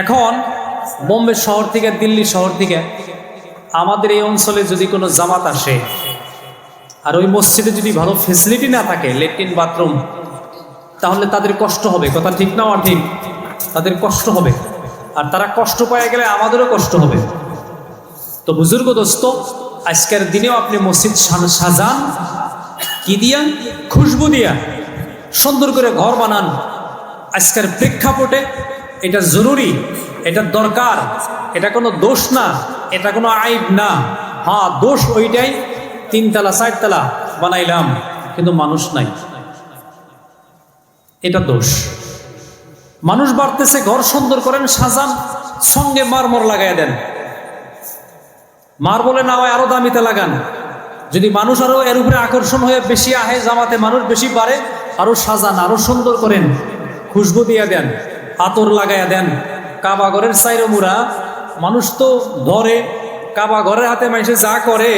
এখন বোম্বে শহর থেকে, দিল্লি শহর থেকে আমাদের এই অঞ্চলে যদি কোনো জামাত আসে আর ওই মসজিদে যদি ভালো ফেসিলিটি না থাকে, ল্যাট্রিন বাথরুম, তাহলে তাদের কষ্ট হবে। কথা ঠিক না ঠিক? তাদের কষ্ট হবে, আর তারা কষ্ট পেয়ে গেলে আমাদেরও কষ্ট হবে। তো বুজুর্গ দোস্ত, আজকের দিনেও আপনি মসজিদ সাজান কি দিয়া? খুশবু দিয়া, সুন্দর করে ঘর বানান। আজকের প্রেক্ষাপটে এটা জরুরি, এটা দরকার, এটা কোনো দোষ না, এটা কোনো আইব না। হ্যাঁ, দোষ ওইটাই 3 তলা 4 তলা বানাইলাম কিন্তু মানুষ নাই, এটা দোষ। মানুষ বাড়তেছে, ঘর সুন্দর করেন, সাজান, সঙ্গে মারমর লাগাই দেন। মার্বলে না হয় আরো দামিতে লাগান। যদি মানুষ আরো এর উপরে আকর্ষণ হয়ে বেশি আহে, জামাতে মানুষ বেশি বাড়ে, আরো সাজান, আরো সুন্দর করেন, খুশবু দিয়া দেন, আতর লাগাইয়া দেন। কাবা ঘরের চাইর মুড়া মানুষ তো ধরে, কাবা ঘরের হাতে মানুষে যা করে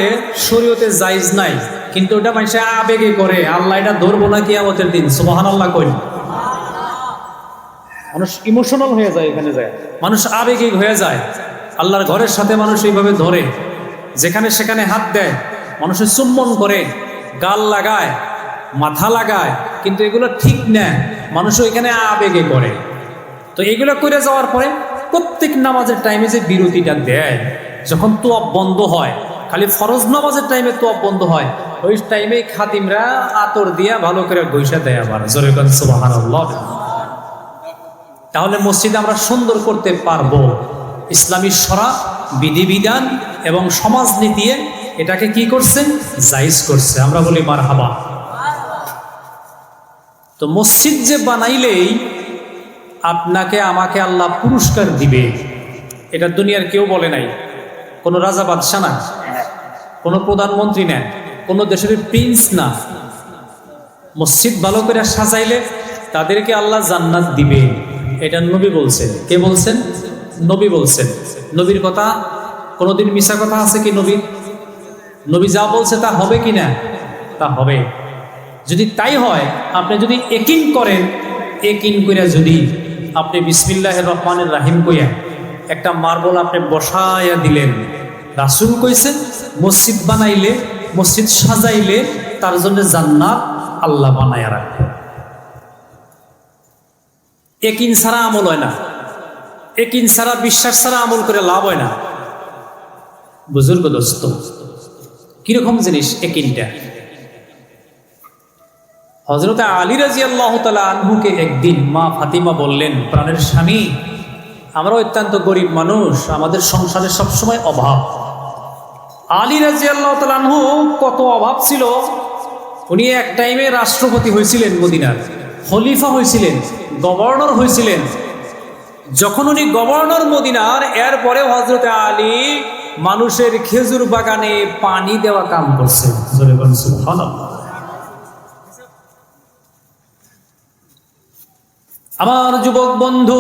শরীয়তে জায়েজ নাই, কিন্তু ওটা মানুষে আবেগে করে। আল্লাহ এটা ধরবো না কিয়ামতের দিন, সুবহানাল্লাহ কই। মানুষ ইমোশনাল হয়ে যায়, এখানে যায় মানুষ আবেগিক হয়ে যায়। আল্লাহর ঘরের সাথে মানুষ এইভাবে ধরে, যেখানে সেখানে হাত দেয়, মানুষের চুম্বন করে, গাল লাগায়, মাথা লাগায়, কিন্তু এগুলো ঠিক না। মানুষ এখানে আবেগে করে। তো এগুলো করে যাওয়ার পরে প্রত্যেক নামাজের টাইমে যে বিরতিটা দেয়, যখন তোয়াব বন্ধ হয়, খালি ফরজ নামাজের টাইমে তোয়াব বন্ধ হয়, ওই টাইমে খাদিমরা আতর দিয়া ভালো করে ঘষা দেয় আবার। জোরে কোন সুবহানাল্লাহ। তাহলে মসজিদে আমরা সুন্দর করতে পারবো। ইসলামী শরা, বিধিবিধান এবং সমাজনীতি এটাকে কি করছে? জায়েজ করছে। আমরা বলি মারহাবা। তো মসজিদ যে বানাইলেই আপনাকে আমাকে আল্লাহ পুরস্কার দিবে, এটা দুনিয়ার কেউ বলে নাই। কোনো রাজা বাদশা না, কোনো প্রধানমন্ত্রী না, কোনো দেশের প্রিন্স না। মসজিদ ভালো করে সাজাইলে তাদেরকে আল্লাহ জান্নাত দিবে, এটা নবী বলছেন। কে বলছেন? নবী বলছেন। নবীর কথা কোনোদিন মিছা কথা আছে কি? নবী যা বলছে তা হবে কি না? তা হবে। যদি তাই হয়, আপনি যদি একিন করেন, একিন কইরা যদি আপনি বিসমিল্লাহির রহমানির রাহিম কইয়া একটা মার্বল আপনি বসায়া দিলেন, রাসূল কইছেন মসজিদ বানাইলে, মসজিদ সাজাইলে তার জন্য জান্নাত আল্লাহ বানায়া রাখবে। একিন ছাড়া আমল হয় না, একিন ছাড়া, বিশ্বাস ছাড়া আমল করে লাভ হয় না। বুজুর্গ দোস্ত, কিরকম জিনিস একিনটা? হযরত আলী রাদিয়াল্লাহু তাআলা আনহুকে একদিন মা ফাতিমা বললেন, প্রাণের স্বামী, আমরা অত্যন্ত গরিব মানুষ, আমাদের সংসারে সবসময় অভাব। আলী রাদিয়াল্লাহু তাআলা আনহু কত অভাব ছিল। উনি এক টাইমে রাষ্ট্রপতি হয়েছিলেন, মদিনার খলিফা হয়েছিলেন, গভর্নর হয়েছিলেন। যখন উনি গভর্নর মদিনার, এরপরে হযরত আলী মানুষের খেজুর বাগানে পানি দেওয়া কাম করছেন। সুবহানাল্লাহ। আমার যুবক বন্ধু,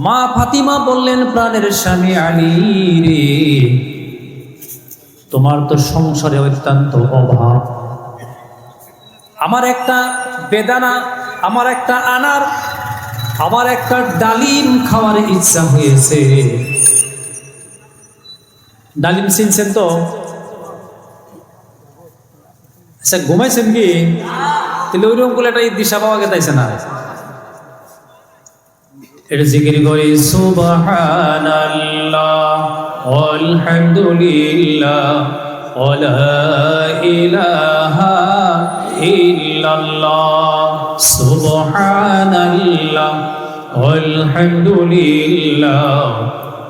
মা ফাতিমা বললেন, প্রাণের স্বামী আলী রে, তোমার তো সংসারে অত্যন্ত অভাব। আমার একটা বেদানা, আমার একটা আনার, আমার একটা ডালিম খাওয়ার ইচ্ছা হয়েছে। ডালিম চিনছেন তো? আচ্ছা, ঘুমাইছেন কি? তাহলে ওইরকম করে একটা দিশা পাওয়া গেছে না। এটা জিকির করি, সুবহানাল্লাহ আলহামদুলিল্লাহ ওয়ালা ইলাহা ইল্লাল্লাহ, সুবহানাল্লাহ আলহামদুলিল্লাহ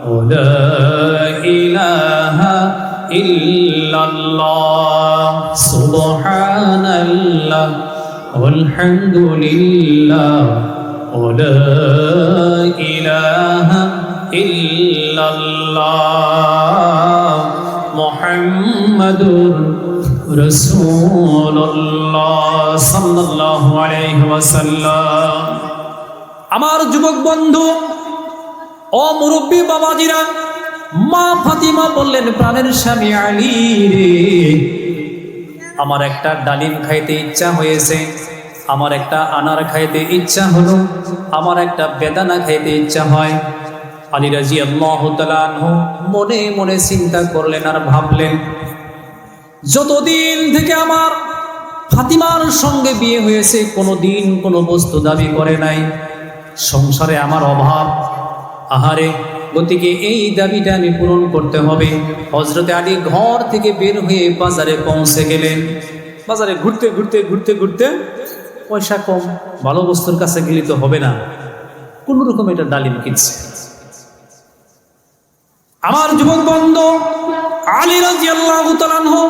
ওয়ালা ইলাহা ইল্লাল্লাহ, সুবহানাল্লাহ আলহামদুলিল্লাহ ওয়ালা ইলাহা ইল্লাল্লাহ মুহাম্মাদুর রাসূলুল্লাহ সাল্লাল্লাহু আলাইহি ওয়াসাল্লাম। আমার যুবক বন্ধু ও মুরব্বী বাবাজিরা, মা ফাতিমা বললেন, প্রাণের স্বামী আলী রে, আমার একটা ডালিম খাইতে ইচ্ছা হয়েছে, আমার একটা আনার খাইতে ইচ্ছা হলো, আমার একটা বেদানা খাইতে ইচ্ছা হয়। আলী রাদিয়াল্লাহু তাআলা আনহু মনে মনে চিন্তা করলেন আর ভাবলেন, যতদিন থেকে আমার ফাতিমার সঙ্গে বিয়ে হয়েছে কোনোদিন কোনো বস্তু দাবি করে নাই, সংসারে আমার অভাব, আহারে, গতিকে এই দাবিটা আমি পূরণ করতে হবে। হযরতে আলী ঘর থেকে বের হয়ে বাজারে পৌঁছে গেলেন। বাজারে ঘুরতে ঘুরতে ঘুরতে ঘুরতে পয়সা কম, ভালো বস্তুর কাছে গেলে তো হবে না, কোন রকম এটা ডালিম কিনছে। আমার যুবক বন্ধু আলী রাদিয়াল্লাহু তাআলা আনহু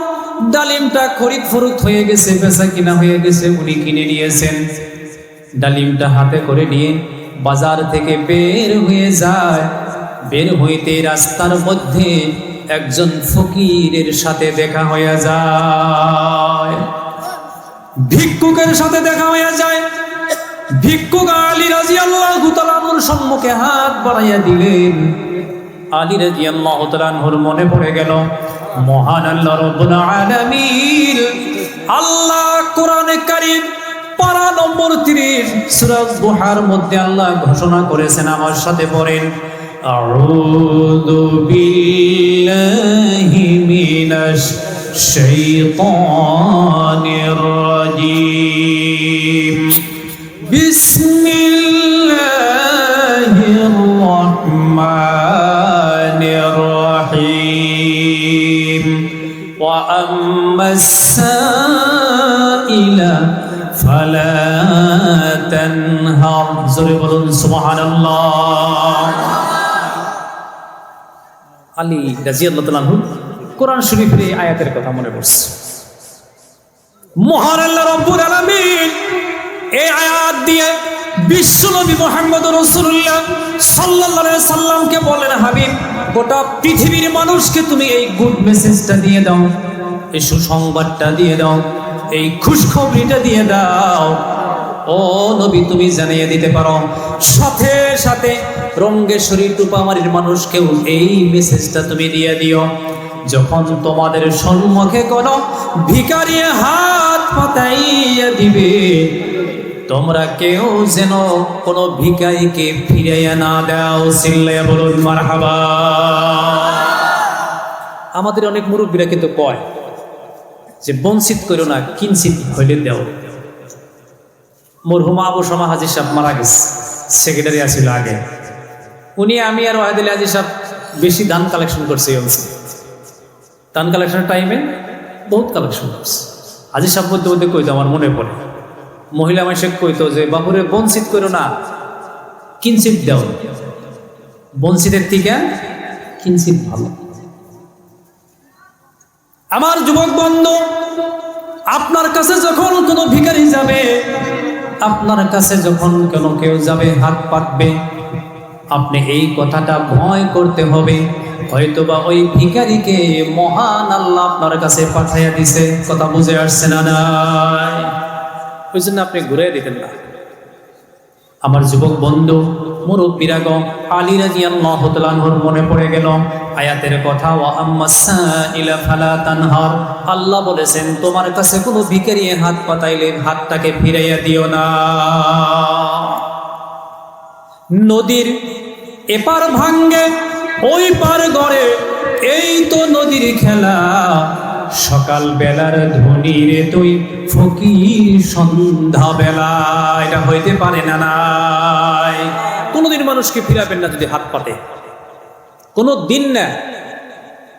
ডালিমটা খরিদ ফরুত হয়ে গেছে, বেচা কিনা হয়ে গেছে, উনি কিনে নিয়েছেন। ডালিমটা হাতে করে নিয়ে বাজার থেকে বের হয়ে যায়। বের হইতে রাস্তার মধ্যে একজন ফকিরের সাথে দেখা হয়ে যায়, ভিক্ষুকের সাথে দেখা হয়ে যায়। ভিক্ষুক আলী রাদিয়াল্লাহু তাআলা আনহুর সম্মুখে হাত বাড়াইয়া দিলেন। আলী রাদিয়াল্লাহু তাআলা আনহুর মনে পড়ে গেল, মহান আল্লাহ রাব্বুল আলামিন আল্লাহ কোরআনে কারীম পারা নম্বর 30 সূরা দুহার মধ্যে আল্লাহ ঘোষণা করেছেন, আমার সাথে পড়েন, আউযু বিল্লাহি মিনাশ শাইতানির রাজীম, বিসমিল্লাহির রাহমানির রাহিম, ওয়া আম্মাস সাইলা ফালা তানহার। জোরে বলুন সুবহানাল্লাহ। আলী রাদিয়াল্লাহু তাআলা আনহু কোরআন শরীফের এই আয়াতের কথা মনে পড়ছে। মহান আল্লাহ রাব্বুল আলামিন এই আয়াত দিয়ে বিশ্বনবী মুহাম্মদুর রাসূলুল্লাহ সাল্লাল্লাহু আলাইহি সাল্লামকে বলেন, হাবিব, গোটা পৃথিবীর মানুষকে তুমি এই গুড মেসেজটা দিয়ে দাও, এই সুসংবাদটা দিয়ে দাও, এই খুশখবরিটা দিয়ে দাও। ও নবী, তুমি জানিয়ে দিতে পারো। সাথে সাথে রঙ্গেশ্বরী টুপামারির মানুষকেও এই মেসেজটা তুমি দিয়ে দিও, যখন তোমাদের সম্মুখে কোনো ভিখারি হাত পাতাইয়া দিবে, তোমরা কেউ যেন কোনো ভিখারিকে ফিরাইয়া না দাও। চিল্লাইয়া বলুন মারহাবা। আমাদের অনেক মুরব্বীরা কিন্তু কয় যে বঞ্চিত করো না, কিঞ্চিত হইলে দেও। মরহুমা আবু শামা হাজী সাহেব মারা গেছে, সেক্রেটারি আছিল আগে। উনি, আমি আর ওয়াহিদ আলী হাজী সাহেব বেশি দান কালেকশন করছে এই অঞ্চলে। দান কালেকশনের টাইমে বহুত কালেকশন করছে। হাজী সাহেব বলতে বলতে কইতো, আমার মনে পড়ে, মহিলা মানুষে কইতো যে বাপুরে বঞ্চিত করো না, কিঞ্চিত দেও, বঞ্চিতের থেকে কিঞ্চিত ভালো। আমার যুবক বন্ধু, আপনার কাছে যখন কোনো ভিখারি যাবে, আপনার কাছে যখন কোনো কেউ যাবে হাত পাতবে, আপনি এই কথাটা ভয় করতে হবে, হয়তোবা ওই ভিখারিকে মহান আল্লাহ আপনার কাছে পাঠাইয়া দিছে। কথা বুঝে আসছে না? নাই, ওই জন্য আপনি ঘুরে দিতেন না। আমার যুবক বন্ধু মুরব্বীরাগণ, আলী রাদিয়াল্লাহু তাআলা আনহুর মনে পড়ে গেল আয়াতের কথা, ওয়া আম্মাস সাইলা ফালা তানহার। আল্লাহ বলেছেন, তোমার কাছে কোনো ভিখারি হাত পাতাইলে হাতটাকে ফিরাইয়া দিও না। নদীর এপার ভাঙ্গে ওই পার গড়ে, এই তো নদীর খেলা। সকাল বেলার ধ্বনি রে তুই ফকির সন্ধ্যা বেলা। এটা হইতে পারে না। নাই, কোনোদিন মানুষকে ফিরাবেন না যদি হাত পাতে, কোনো দিন না।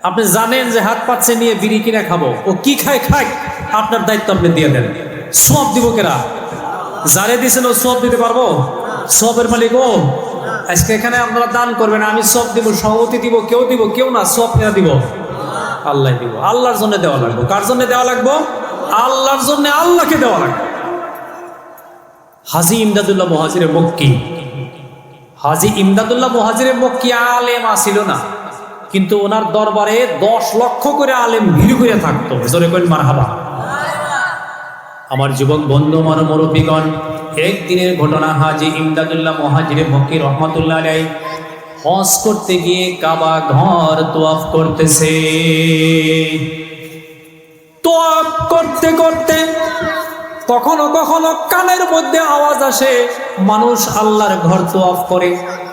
আপনি জানেন যে হাত পাচ্ছে নিয়ে বিড়ি কিনে খাবো, ও কি খায় খায়, আপনার দায়িত্ব আপনি দিয়ে দেন। সব দিব কেরা? যারে দিয়েছেন ও সব দিতে পারবো? সবের মালিক ও। আজকে এখানে আপনারা দান করবেন, আমি সব দিব, সভাপতি দিব, কেউ দিব, কেউ না, সব কেনা দিব, আল্লাহ দিব। আল্লাহর জন্য দেওয়া লাগবে। কার জন্য দেওয়া লাগবে? আল্লাহর জন্য, আল্লাহকে দেওয়া লাগবে। হাজী ইমদাদুল্লাহ মুহাজিরে মক্কি, হাজী ইমদাদুল্লাহ মুহাজিরে মক্কি আলেম আসিল না, কিন্তু ওনার দরবারে 10 লক্ষ করে আলেম ভিড় করে থাকতো। জোরে কইন মারহাবা। আমার যুবক বন্ধু, আমার মুরব্বীগণ, একদিনের ঘটনা। হাজী ইমদাদুল্লাহ মুহাজিরে মক্কি রহমাতুল্লাহ আলাইহি হজ করতে গিয়ে কাবা ঘর তোয়াফ করতেছে। তোয়াফ করতে করতে কখনো কখনো কানের মধ্যে আওয়াজ আসে, মানুষ আল্লাহর ঘর তওয়াফ করে,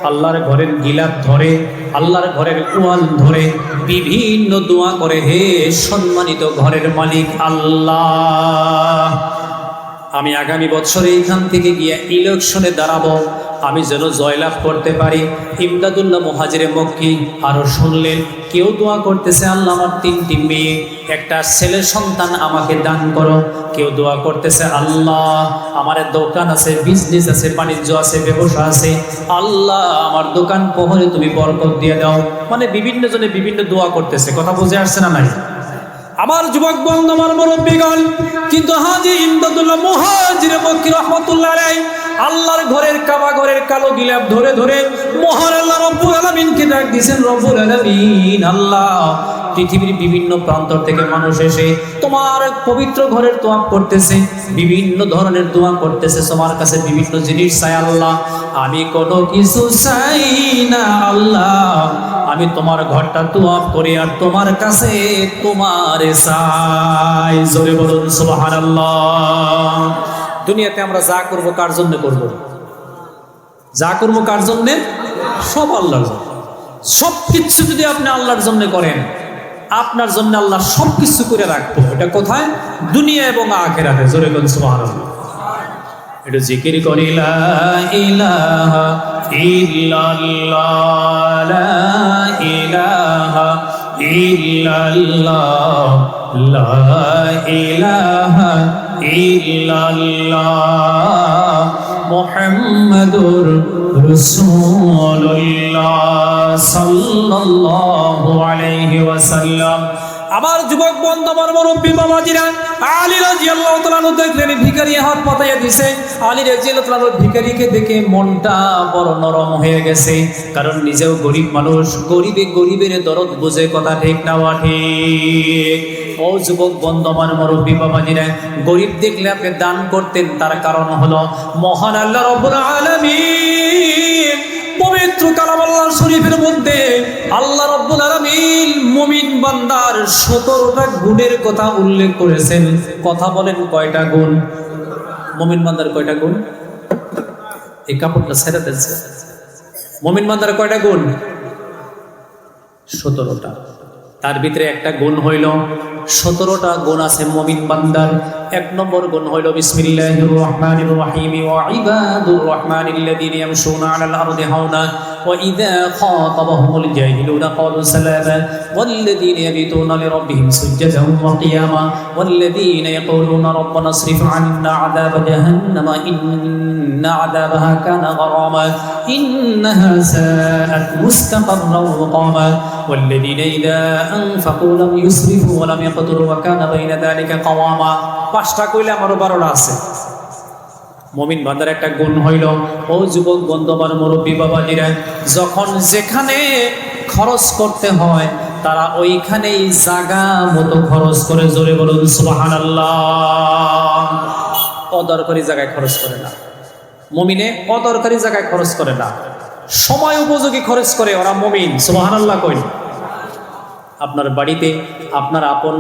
আল্লাহর ঘরের গিলাফ ধরে, আল্লাহর ঘরের ওয়াল ধরে, বিভিন্ন দোয়া করে, হে সম্মানিত ঘরের মালিক আল্লাহ, আমি আগামী বছর এইখান থেকে গিয়ে ইলেকশনে দাঁড়াবো, আমি যেন জয়লাভ করতে পারি। ইমদাদুল্লাহ মুহাজিরে মক্কি আরো শুনলেন, কেউ দোয়া করতেছে, আল্লাহ আমার 3টি মেয়ে, একটা ছেলে সন্তান আমাকে দান করো। কেউ দোয়া করতেছে, আল্লাহ আমার দোকান আছে, বিজনেস আছে, বাণিজ্য আছে, ব্যবসা আছে, আল্লাহ আমার দোকান পহরে তুমি বরকত দিয়ে দাও। মানে বিভিন্ন জনে বিভিন্ন দোয়া করতেছে। কথা বুঝে আসছে না নাই? আমার যুবক বন্ধু, আমার মুরব্বীগণ, কিন্তু হাজী ইমদাদুল্লাহ মুহাজিরে মক্কি রাহমাতুল্লাহ আলাইহি আল্লাহর ঘরের কাবা ঘরের কালো গিলাফ ধরে ধরে মহান আল্লাহ রব্বুল আলামিনকে ডাক দিয়েছেন, রব্বুল আলামিন আল্লাহ, পৃথিবীর বিভিন্ন প্রান্ত থেকে মানুষ এসে তোমার পবিত্র ঘরের তওয়াফ করতেছে, বিভিন্ন ধরনের দোয়া করতেছে, তোমার কাছে বিভিন্ন জিনিস চাই আল্লাহ, আমি কোনো কিছু চাই না আল্লাহ, আমি তোমার ঘরটা তওয়াফ করি আর তোমার কাছে তোমার চাই। জোরে বলুন সুবহানাল্লাহ। দুনিয়াতে আমরা যা করব কার জন্য করব? যা করব কার জন্য? সব আল্লাহর জন্য। সব কিছু যদি আপনি আল্লাহর জন্য করেন, আপনার জন্য আল্লাহ সব কিছু করে রাখবো। এটা কোথায়? দুনিয়া এবং আখিরাতে। জোরে বলুন সুবহানাল্লাহ। এটা জিকির করি, লা ইলাহা ইল্লাল্লাহ, লা ইলাহা ইল্লাল্লাহ, লা ইলাহা ইল্লাল্লাহ, মুহাম্মাদুর রাসূলুল্লাহ সাল্লাল্লাহু আলাইহি ওয়াসাল্লাম। আমার যুবক বন্ধু, আমার মুরব্বী বাবাজিরা, আলী রাদিয়াল্লাহু তাআলা আনহু দেখলেন ভিখারি হাত পাতাইয়া দিছে। আলী রাদিয়াল্লাহু তাআলা ভিখারিকে দেখে মনটা বড় নরম হয়ে গেছে, কারণ নিজেও গরিব মানুষ, গরিবের দরদ বুঝে। কথা ঠিক না ঠিক? ও যুবক বন্ধু, আমার মুরব্বী বাবাজিরা, গরিব দেখলে আপনি দান করতেন, তার কারণ হলো মহান আল্লাহ রাব্বুল আলামিন পবিত্র কালাম আল্লাহ শরীফের মধ্যে আল্লাহ রাব্বুল আলামিন মুমিন বান্দার 17টা গুণের কথা উল্লেখ করেছেন। কথা বলেন, কয়টা গুণ? মুমিন বান্দার কয়টা গুণ? এই কাপড়টা ছেড়ে দিয়েছে। মুমিন বান্দার কয়টা গুণ? 17টা। তার ভিতরে একটা গুণ হইল, 17টা গুণ আছে মুমিন বান্দার। 1 নম্বর গুণ হইল বিসমিল্লাহির রহমানির রহিম, ওয়া ইবাদুর রহমানিল্লাযীনা ইয়ামশুনা আলাল আরদি হাওনা ওয়া ইযা খাতাবাহুমুল জাহিলুনা ক্বালু সালামা ওয়াল্লাযীনা ইয়াবিতুনা লিরাব্বিহিম সুজদান ওয়া কিয়ামা ওয়াল্লাযীনা ইয়াকুলুনা রাব্বানা ইসরিফ 'আন্না 'আযাবা জাহান্নামা ইন্না 'আযাবাহা কানা গরামা ইন্নাহা সাআত মুস্তাকাররান ওয়া মুকামা ওয়াল্লাযীনা ইযা আনফাকু লাম ইউসরিফু ওয়া লাম ইয়াকতুরু ওয়া কানা বাইনা যালিকা কাওয়ামা। 5টা কইলে আমারও 12টা আছে। মুমিন বান্দার একটা গুণ হইল, ও যুবক বন্ধু, আমার মুরব্বী বাবাজিরা, যখন যেখানে খরচ করতে হয় তারা ওইখানেই জায়গা মতো খরচ করে। জোরে বলুন সুবহানাল্লাহ। অদরকারি জায়গায় খরচ করে না। মুমিনে অদরকারি জায়গায় খরচ করে না, সময় উপযোগী খরচ করে ওরা মুমিন। সুবহানাল্লাহ কই? আপনার বাড়িতে আপনার আপন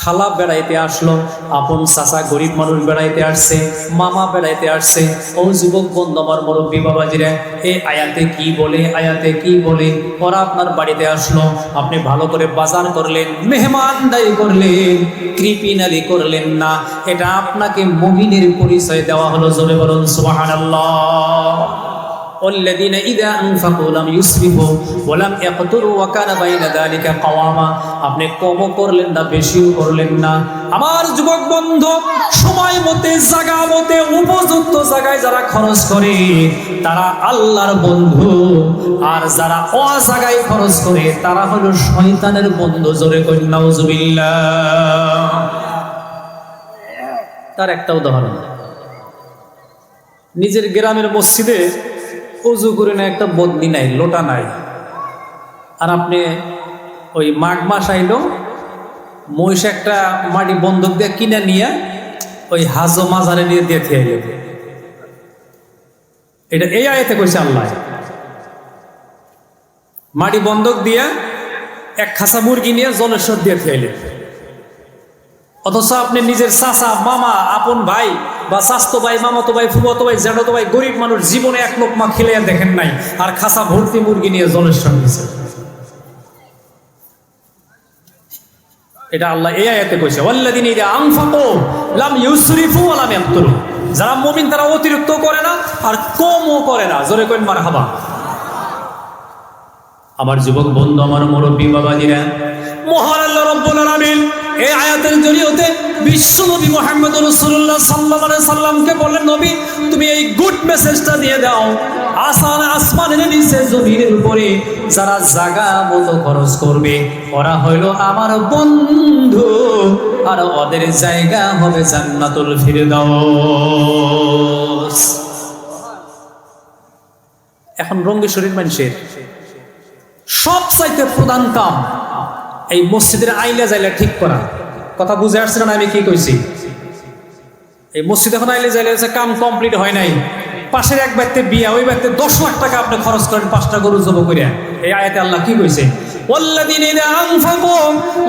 খালা বেড়াইতে আসলো, আপন চাচা গরিব মানুষ বেড়াইতে আসছে, মামা বেড়াইতে আসছে। ও যুবক বন্ধু, আমার মুরব্বী বাবাজিরা, এই আয়াতে কি বলে, আয়াতে কি বলে? ওরা আপনার বাড়িতে আসলো, আপনি ভালো করে বাজার করলেন, মেহমানদারি করলেন, কৃপিনালি করলেন না, এটা আপনাকে মুমিনের পরিচয় দেওয়া হলো। জোরে বলুন সুবহানাল্লাহ। والذين إذا أنفقوا لم يسرفوا ولم يقتروا وكان بين ذلك قواما। আপনি কমও করলেন না, বেশিও করলেন না। আমার যুবক বন্ধু, সময় মতে, জায়গা মতে, উপযুক্ত জায়গায় যারা খরচ করে তারা আল্লাহর বন্ধু, আর যারা অজায়গায় খরচ করে তারা হলো শয়তানের বন্ধু। জোরে কই নাউজুবিল্লাহ। তার একটা উদাহরণ, নিজের গ্রামের মসজিদে উজু করে না, একটা বদলি নাই, লোটা নাই, আর আপনি ওই মাঘ মাস আইলো, মহিষ একটা মাটি বন্দুক দিয়ে কিনে নিয়ে ওই হাজো মাজারে নিয়ে দিয়ে খেয়ে গেল। এটা এই আয়াতে কইছে আল্লাহ। মাটি বন্দুক দিয়ে এক খাসা মুরগি নিয়ে জলেশ্বর দিয়ে খেয়ে গেল, অথচ আপনি নিজের চাচা, মামা, আপন ভাই বা চাস্তো ভাই, মামাতো ভাই, ফুফাতো ভাই, জ্যাঠাতো ভাই, গরিব মানুষ জীবনে এক লোকমা খেলে দেখেন নাই, আর খাসা ভর্তি মুরগি নিয়ে জলের দিছে। এটা আল্লাহ এই আয়াতে কইছে, ওয়াল্লাযিনা ইযা আনফাকু লাম ইউসরিফু ওয়া লাম ইয়াকতুরু। যারা মুমিন তারা অতিরিক্ত করে না আর কমও করে না। জোরে কইন মারহাবা। আমার যুবক বন্ধু, আমার মুরব্বী বাবাজিরা, মহান আল্লাহ রাব্বুল আলামিন এই আয়াতের জরিয়তে বিশ্বনবী মুহাম্মদ রাসূলুল্লাহ সাল্লাল্লাহু আলাইহি সাল্লামকে বললেন, নবী তুমি এই গুড মেসেজটা দিয়ে দাও, আসমানের নিচে জমিনের উপরে যারা জায়গা মতো খরচ করবে ওরা হইল আমার বন্ধু, আর ওদের জায়গা হবে জান্নাতুল ফিরদাউস। এখন রঙ্গেশ্বরীর মানুষের সবচাইতে প্রধান কাম এই মসজিদের আইলা জাইলা ঠিক করা। কথা বুঝে আসছে না আমি কি কইছি? এই মসজিদ এখন আইলে জাইলা কাম কমপ্লিট হয় নাই, পাশের এক ব্যক্তি বিয়া, ওই ব্যক্তি 10 লাখ টাকা আপনি খরচ করেন 5টা গরু জব করে। এই আয়াতে আল্লাহ কি কইছে? ওয়াল্লাযিনা ইযা আনফাকু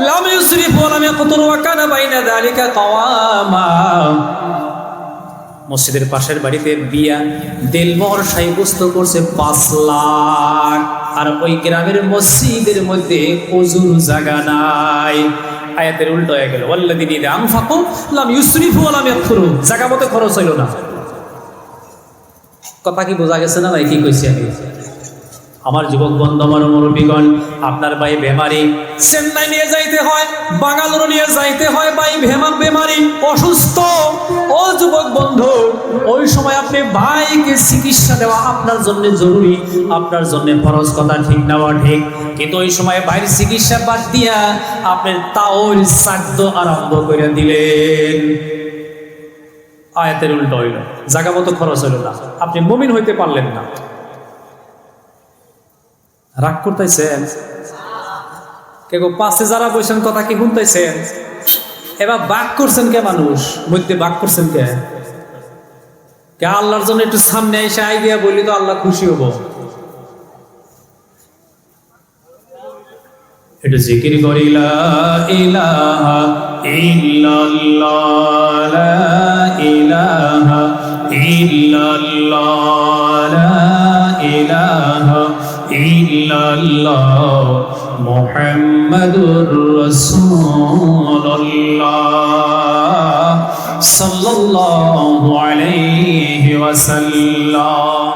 লাম ইউসরিফু ওয়া লাম ইয়াকতুরু ওয়া কানা বাইনা যালিকা কাওয়ামা। মসজিদের পাশের বাড়িতে বিয়া, দেলমোহর সাব্যস্ত করছে 5 লাখ, আর ওই গ্রামের মসজিদের মধ্যে ওযুর জায়গা নাই। আয়াতের উল্টো হয়ে গেল, ওয়াল্লাযিনা ইযা আনফাকু লাম ইউসরিফু ওয়া লাম ইয়াকতুরু, জায়গা মতো খরচ হইল না। কথা কি বোঝা গেছে না ভাই? কি কইছি আমি? আমার যুবক বন্ধু, আমার মুরব্বীগণ, আপনার ভাই বেমারি, চেন্নাই নিয়ে যাইতে হয়, বাঙ্গালোর নিয়ে যাইতে হয়, ভাই বেমারি অসুস্থ। ও যুবক বন্ধু, ওই সময় আপনি ভাইকে চিকিৎসা দেওয়া আপনার জন্য জরুরি, আপনার জন্য ফরজ, কথা ঠিক নেওয়া ঠিক। কিন্তু ওই সময় ভাইয়ের চিকিৎসা বাদ দিয়া আপনি তাওর শ্রাদ্ধ আরম্ভ করে দিলেন। আয়াতের উল্টো হইল, জায়গা মতো খরচ হইল না, আপনি মুমিন হইতে পারলেন না। রাগ করতেছেন? কেউ পাশে যারা বসেন কথা কি শুনতেছেন? এবার বাক করছেন কে? মানুষ মধ্যে বাক করছেন কে? আল্লাহর জন্য একটু সামনে এসে আইডিয়া বললি তো আল্লাহ খুশি হব। একটু জিকির করি, লা ইলাহা ইল্লাল্লাহ, লা ইলাহা ইল্লাল্লাহ, লা ইলাহা ইল্লাল্লাহ, মুহাম্মাদুর রাসূলুল্লাহ সাল্লাল্লাহু আলাইহি ওয়াসাল্লাম।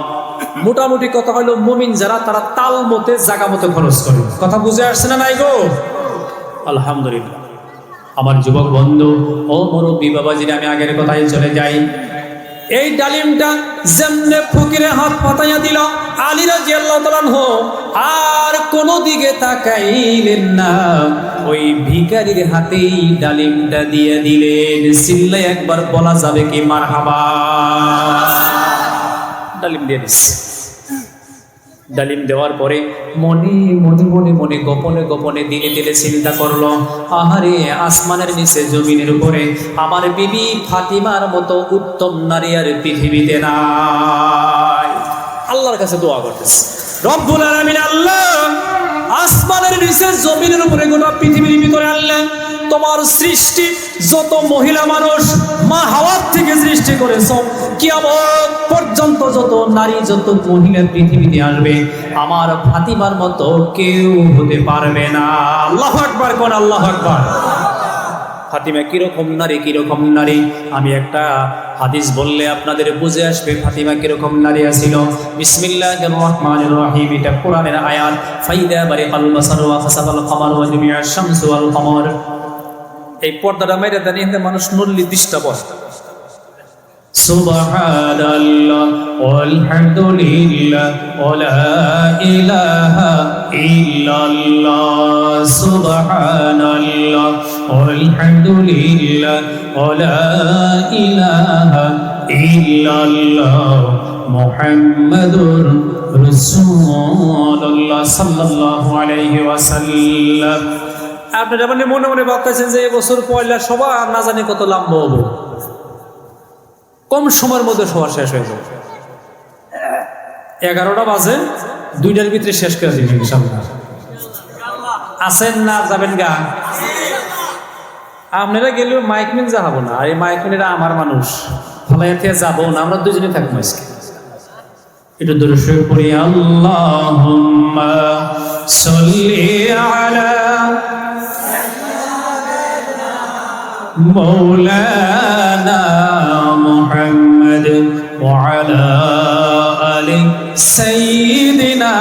মোটামুটি কথা হলো, মুমিন যারা তারা তাল মতে জায়গা মতো খরচ করে। কথা বুঝে আসছে না নাই গো? আলহামদুলিল্লাহ। আমার যুবক বন্ধু ও মুরব্বী বাবাজিরা, আমি আগের কথায় চলে যাই। এই ডালিমটা যেমনে ফকিরে হাত পাতাইয়া দিল আলী রাদিয়াল্লাহু তাআলা আনহু, আর কোন দিকে তাকাইলেন না, ওই ভিখারির হাতেই ডালিমটা দিয়ে দিলেন। চিল্লায় একবার বলা যাবে কি মারহাবা? ডালিম দিয়ে দিচ্ছে। ডালিম দেওয়ার পরে মনে মনে মনে মনে গোপনে গোপনে দিনে দিনে চিন্তা করলো, আহারে আসমানের নিচে জমিনের উপরে আমার বিবি ফাতিমার মতো উত্তম নারী আর পৃথিবীতে নাই। আল্লাহর কাছে দোয়া করতেছে, রব্বুল আলামিন, আল্লাহ আসমানের নিচে জমিনের উপরে গোটা পৃথিবীর ভিতরে আল্লাহ তোমার সৃষ্টি যত মহিলা মানুষ মা হাওয়ার থেকে সৃষ্টি করেছো, কিয়ামত পর্যন্ত যত নারী যত মহিলা পৃথিবীতে আসবে আমার ফাতিমার মতো কেউ হতে পারবে না। আল্লাহু আকবার কোন, আল্লাহু আকবার। ফাতিমা কিরকম নারী, কিরকম নারী? আমি একটা হাদিস বললে আপনাদের বুঝে আসবে ফাতিমা কিরকম নারী ছিল। বিসমিল্লাহির রহমানির রহিম, এটা কোরআনের আয়াত। ফাইদা বারিকাল বাসারু ওয়া খাসাফাল কমারু ওয়া জুমিআশ শামসু ওয়াল কমর। এই পর্দাটা মেরে দেন, এতে মানুষ নল্লি ডিস্টার্ব হয়। সুবহানাল্লাহ ওয়ালহামদুলিল্লাহ ওয়া লা ইলাহা ইল্লাল্লাহ, সুবহানাল্লাহ ওয়ালহামদুলিল্লাহ ওয়া লা ইলাহা ইল্লাল্লাহ, মুহাম্মাদুর রাসূলুল্লাহ সাল্লাল্লাহু আলাইহি ওয়াসাল্লাম। আপনারা মানে মনে মনে ভাবতেছেন যে এবছর পয়লা সবার না জানি কত লম্বা হবো, কম সময়ের মধ্যে সবার শেষ হয়ে যাবে। 11টা বাজে, 2টার ভিতরে শেষ করে দিবেন ইনশাআল্লাহ। আছেন না যাবেন গা? আপনারা গেলেও মাইকমেন যাবো না, আর এই মাইকমেনেরা আমার মানুষ, ফলাইতে যাবো না, আমরা দুজনে থাকবো আজকে। একটু দূরে শুয়ে পড়ি, আল্লাহুম্মা সাল্লি আলা মাওলানা মুহাম্মদ ওয়া আলা আলি সাইয়্যিদিনা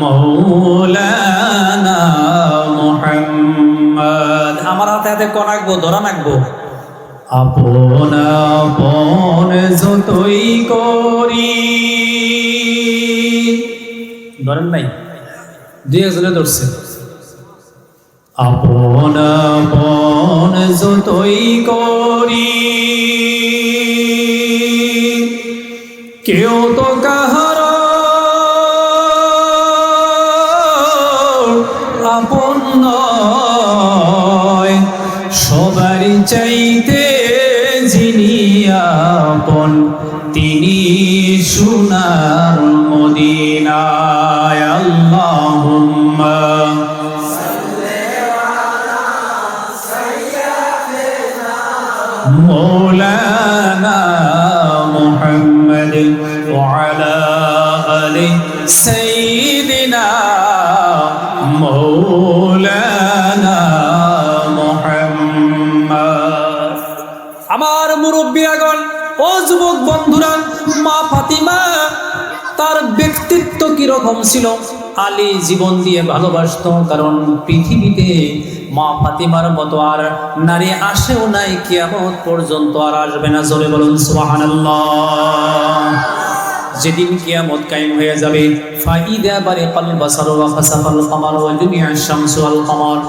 মাওলানা মুহাম্মদ। আমার হাতে হাতে কোন রাখবো, ধরা রাখবো। আপন আপন যতই করি, ধরেন নাই, দুই একজনে ধরছে। আপন আপন যতই করি, কেউ তো কাহার আপন নয়, সবারই চাইতে যিনি আপন তিনি সোনার মদিনায়। আল্লাহুম্মা মাওলানা মুহাম্মদ ওয়া আলা আলি সাইয়্যিদিনা মাওলানা মুহাম্মদ। আমার মুরব্বিয়াগণ, ও যুবক বন্ধুরা, মা ফাতিমা তার ব্যক্তিত্ব কিরকম ছিল? আলী জীবন দিয়ে ভালোবাসত, কারণ পৃথিবীতে মা ফাতিমার মতো আর নারী আসেও নাই, কিয়ামত পর্যন্ত আর আসবে না। জোরে বলুন সুবহানাল্লাহ। যেদিন কিয়ামত কায়েম হয়ে যাবে, ফাইদা বারিকাল বাসারু ওয়া খাসাফাল কামারু ওয়া জুমিআশ শামসু ওয়াল কামার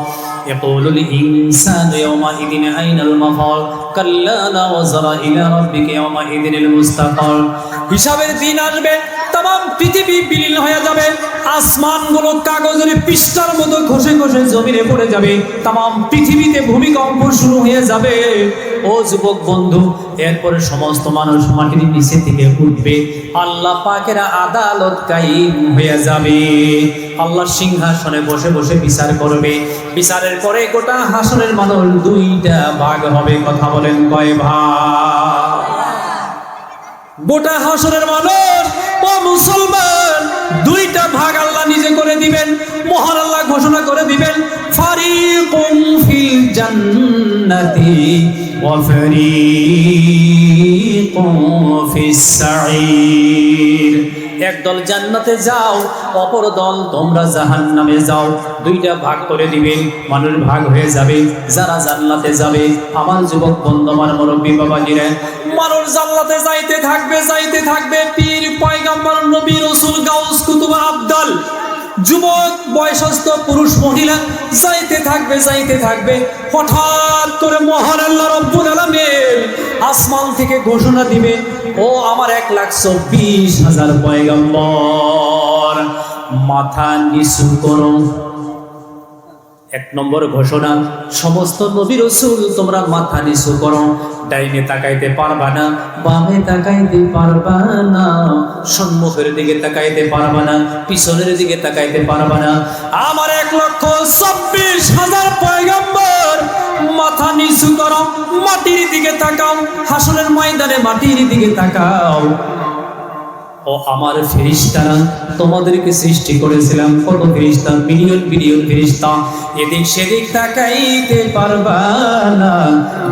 ইয়াকুলুল ইনসানু ইয়াওমাইদিন আইনাল মাফার কাল্লা লা ওয়াজরা ইলা রাব্বিকা ইয়াওমাইদিনিল মুস্তাকার। হিসাবের দিন আসবে, तमाम পৃথিবী বিলীন হয়ে যাবে, আসমানগুলো কাগজের পৃষ্ঠার মতো ঘষে ঘষে জমিনে পড়ে যাবে, तमाम পৃথিবীতে ভূমিকম্প শুরু হয়ে যাবে। ও যুবক বন্ধু, এরপরে সমস্ত মানুষ মাটির নিচে থেকে উঠবে, আল্লাহ পাকের আদালত কায়েম হয়ে যাবে। আল্লাহ সিংহাসনে বসে বসে বিচার করবে। বিচারের পরে গোটা হাসরের মানুষ দুইটা ভাগ হবে। কথা বলেন, কয় ভাগ? গোটা হাসরের মানুষ ও মুসলমান দুইটা ভাগ আল্লাহ নিজে করে দিবেন। মহান আল্লাহ ঘোষণা করে দিবেন, ফারিকুম ফিল জান্নাতি ওয়া ফারিকুম ফিস সাঈর। একদল জান্নাতে যাও, অপর দল তোমরা জাহান্নামে যাও। দুইটা ভাগ করে দিবেন, মানুষ ভাগ হয়ে যাবে। যারা জান্নাতে যাবে, আমার যুবক বন্ধু, আমার মুরব্বী বাবাজিরা, মানুষ জান্নাতে যাইতে থাকবে, যাইতে থাকবে। পীর, পয়গম্বর, নবী, রাসূল, গাউস, কুতুব, আবদাল, যুবক, বয়সস্থ, পুরুষ, মহিলা যাইতে থাকবে, যাইতে থাকবে। হঠাৎ করে মহান আল্লাহ রব্বুল আলামিন আসমান থেকে ঘোষণা দিবে, ও আমার 1,24,000 পয়গম্বর, মাথা নিচু করো। 1 নম্বর ঘোষণা, সমস্ত নবী রাসূল তোমরা মাথা নিচু করো। ডাইনে তাকাইতে পারবা না, বামে তাকাইতে পারবা না, সম্মুখের দিকে তাকাইতে পারবা না, পিছনের দিকে তাকাইতে পারবা না। আমার 1,24,000 পয়গম্বর, মাথা নিচু করো, মাটির দিকে তাকাও, হাসরের ময়দানে মাটির দিকে তাকাও। ও আমার ফেরেশতারা, তোমাদেরকে সৃষ্টি করেছিলাম কত ফেরেশতা, মিলিয়ন বিলিয়ন ফেরেশতা। এদিক সেদিক তাকাইতে পারবা না,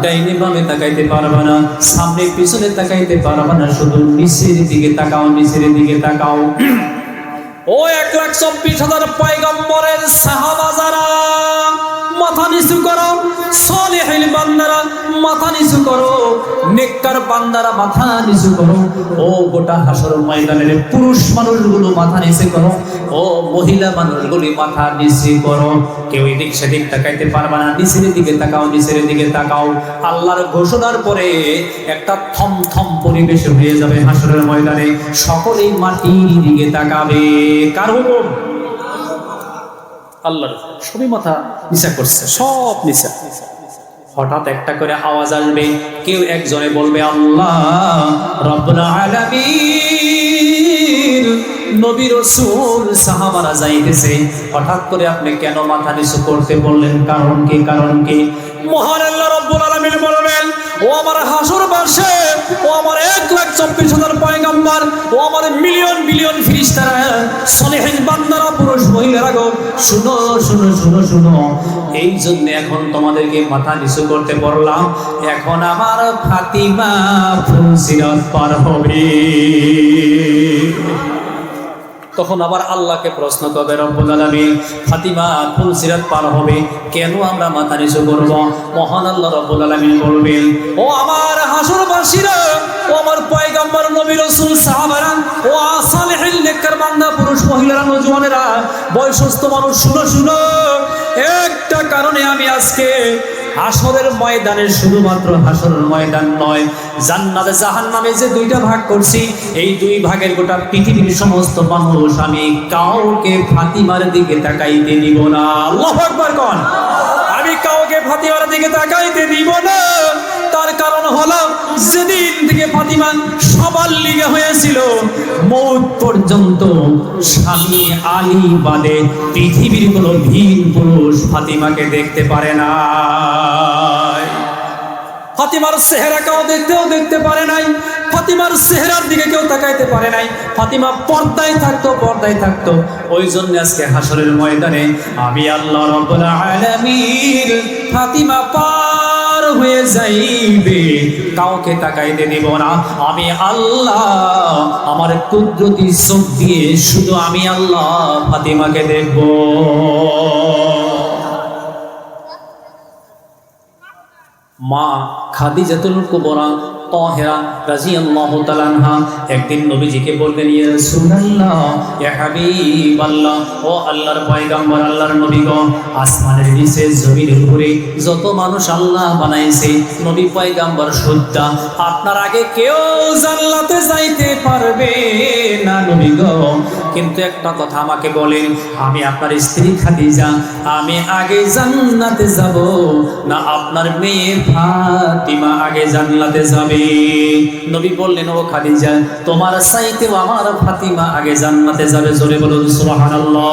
ডাইনে বামে তাকাইতে পারবা না, সামনে পিছনে তাকাইতে পারবা না, শুধু নিচের দিকে তাকাও, নিচের দিকে তাকাও। ও 1,24,000 পয়গম্বরের সাহাবা যারা, মাথা নিচু করো। সালেহিন বান্দারা মাথা নিচু করো, নেককার বান্দারা মাথা নিচু করো। ও গোটা হাসর ময়দানের পুরুষ মানুষগুলো মাথা নিচু করো, ও মহিলা মানুষগুলি মাথা নিচু করো। কেউ এদিক সেদিক তাকাইতে পারবে না, নিচের দিকে তাকাও, নিচের দিকে তাকাও। আল্লাহর ঘোষণার পরে একটা থমথম পরিবেশ হয়ে যাবে হাসরের ময়দানে, সকলেই মাটির দিকে তাকাবে। কার হুকুম? আল্লাহর। সবই মাথা নিচা করছে, সব নিচা। হঠাৎ একটা করে আওয়াজ আসবে, কেউ একজনে বলবে, আল্লাহ রাব্বুল আলামিন, নবী রাসূল সাহাবারা যাইতেছে, হঠাৎ করে আপনি কেন মাথা নিচু করতে বললেন? কারণ কি? কারণ কি? মহান আল্লাহ রাব্বুল আলামিন বলবেন, ও আমার হাসরবাসী, ও আমার 1,24,000 পয়গম্বর, ও আমার মিলিয়ন বিলিয়ন ফেরেশতারা, সলিহিন বান্দারা, পুরুষ মহিলারা গো, শুনো শুনো শুনো শুনো, এই জন্য এখন তোমাদেরকে মাথা নিচু করতে বললাম। এখন আমার ফাতিমা ফুলসিরাত পার হবে। তখন আবার আল্লাহকে প্রশ্ন করবে রব্বুল আলামিন, ফাতিমা ফুলসিরাত পার হবে, কেন আমরা মাথা নিচু করব? মহান আল্লাহ রব্বুল আলামিন বলবেন, ও আমার হাসরবাসীরা, ও আমার পয়গম্বর নবী রাসূল সাহাবারা, ও সালেহিন নেককার বান্দা, পুরুষ মহিলারা, নওজওয়ানেরা, বয়সস্থ মানুষ, শুনো শুনো, একটা কারণে আমি আজকে হাসরের ময়দানে, শুধুমাত্র হাসরের ময়দান নয়, জান্নাতে জাহান্নামে যে দুইটা ভাগ করছি, এই দুই ভাগের গোটা পৃথিবীর সমস্ত মানুষ আমি কাউকে ফাতিমার দিকে তাকাইতে দিব না। আল্লাহু আকবার কোন। আমি কাউকে ফাতিমার দিকে তাকাইতে দিব না। তার কারণ হলো, যেদিন থেকে ফাতিমা সবার লিগে হয়েছিল, মৌত পর্যন্ত স্বামী আলী বাদে পৃথিবীর কোনো ভিন পুরুষ ফাতিমাকে দেখতে পারে না। ফাতিমার চেহারা কেউ দেখতে পারে নাই, ফাতিমার চেহারার দিকে কেউ তাকাইতে পারে নাই। ফাতিমা পর্দায় থাকতো। ওই জন্য আজকে হাসরের ময়দানে আমি আল্লাহ রাব্বুল আলামিন ফাতিমা পার হয়ে যাইবে, কাউকে তাকাইতে দিব না। আমি আল্লাহ আমার কুদরতি চোখ দিয়ে শুধু আমি আল্লাহ ফাতিমাকে দেখব। মা খাদিজাতুল কুবরা তাহেরা রাদিয়াল্লাহু তাআলা আনহা একদিন নবীজিকে বললেন, ইয়া রাসূলুল্লাহ, ইয়া হাবিবাল্লাহ, ও আল্লাহর পয়গম্বর, আল্লাহর নবী গো, আসমানের নিচে জমিনের উপরে যত মানুষ আল্লাহ বানাইছে, নবী পয়গম্বর সুদ্ধা, আপনার আগে কেউ জান্নাতে যাইতে পারবে না নবী গো। কিন্তু একটা কথা আমাকে বলেন, আমি আপনার স্ত্রী খাদিজা, আমি আগে জান্নাতে যাব না আপনার মেয়ে ফাতিমা আগে জান্নাতে যাবে? নবী বললেন, ও খাদিজা, তোমার চাইতেও আমার ফাতিমা আগে জান্নাতে যাবে। জোরে বলুন সুবহানাল্লাহ।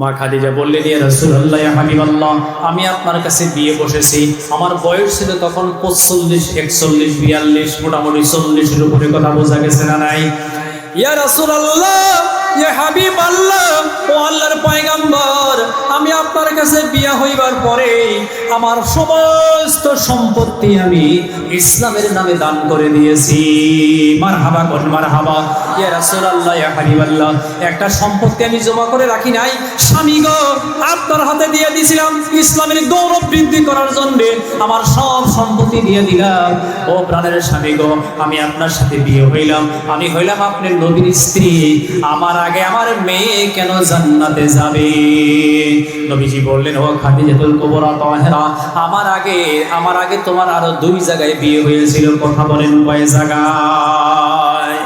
মা খাদিজা বললেন, ইয়া রাসূলুল্লাহ, ইয়া হাবিবাল্লাহ, আমি আপনার কাছে বিয়ে বসেছি, আমার বয়স ছিল তখন 45, 41, 42, মোটামুটি 40-এর উপরে, কথা বোঝা গেছে না নাই? ইয়া রাসূলুল্লাহ, ইয়া হাবিবাল্লাহ, ও আল্লাহর পয়গম্বর, আমি আপনার কাছে বিয়ে হইবার পরে আমার সমস্ত সম্পত্তি আমি ইসলামের নামে দান করে দিয়েছি। মারহাবা কোন মারহাবা। ইয়া রাসূলুল্লাহ, ইয়া হাবিবাল্লাহ, একটা সম্পত্তি আমি জমা করে রাখি নাই, স্বামী গো, আপনার হাতে দিয়ে দিয়েছিলাম ইসলামের গৌরব বৃদ্ধি করার জন্য, আমার সব সম্পত্তি দিয়ে দিলাম। ও প্রাণের স্বামী গো, আমি আপনার সাথে বিয়ে হইলাম, আমি হইলাম আপনার নবীর স্ত্রী, আমার আগে আমার মেয়ে কেন জান্নাতে যাবে? নবীজি বললেন, ও খাদিজাতুল কুবরা তাহেরা, আমার আগে তোমার আরো 2 জায়গায় বিয়ে হয়েছিল। কথা বলেন, কয় জায়গায়?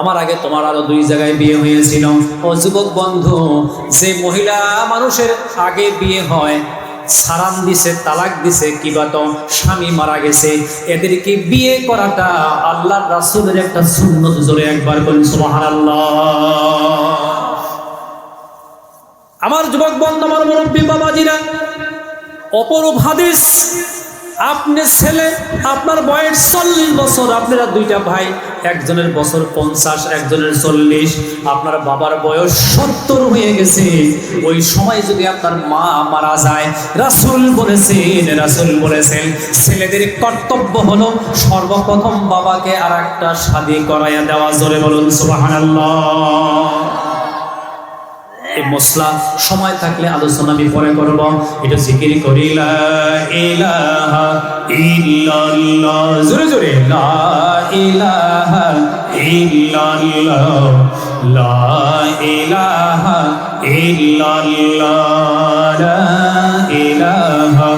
আমার আগে তোমার আরো 2 জায়গায় বিয়ে হয়েছিল। ও যুবক বন্ধু, যে মহিলা মানুষের আগে বিয়ে হয়, সারাম দিছে, তালাক দিছে, কিবা তো স্বামী মারা গেছে, এদেরকে বিয়ে করাটা আল্লাহর রাসূলের একটা সুন্নত। জোরে একবার বলুন সুবহানাল্লাহ। আমার যুবক বন্ধু, আমার মুরব্বী বাবাজিরা, অপরূপ হাদিস। আপনি ছেলে, আপনার বয়স 40 বছর, আপনারা 2টা ভাই, একজনের বছর 50, একজনের 40, আপনার বাবার বয়স 70 হয়ে গেছে। ওই সময় যদি আপনার মা মারা যায়, রাসূল বলেছেন ছেলেদের কর্তব্য হলো সর্বপ্রথম বাবাকে আরেকটা শাদী করাইয়া দেওয়া। জোরে বলুন সুবহানাল্লাহ। এই মশলা সময় থাকলে আলোচনা আমি পরে করব। এটা জিকির করি, লা ইলাহা ইল্লাল্লাহ, জোরে জোরে, লা ইলাহা ইল্লাল্লাহ, লা ইলাহা ইল্লাল্লাহ, লা ইলাহা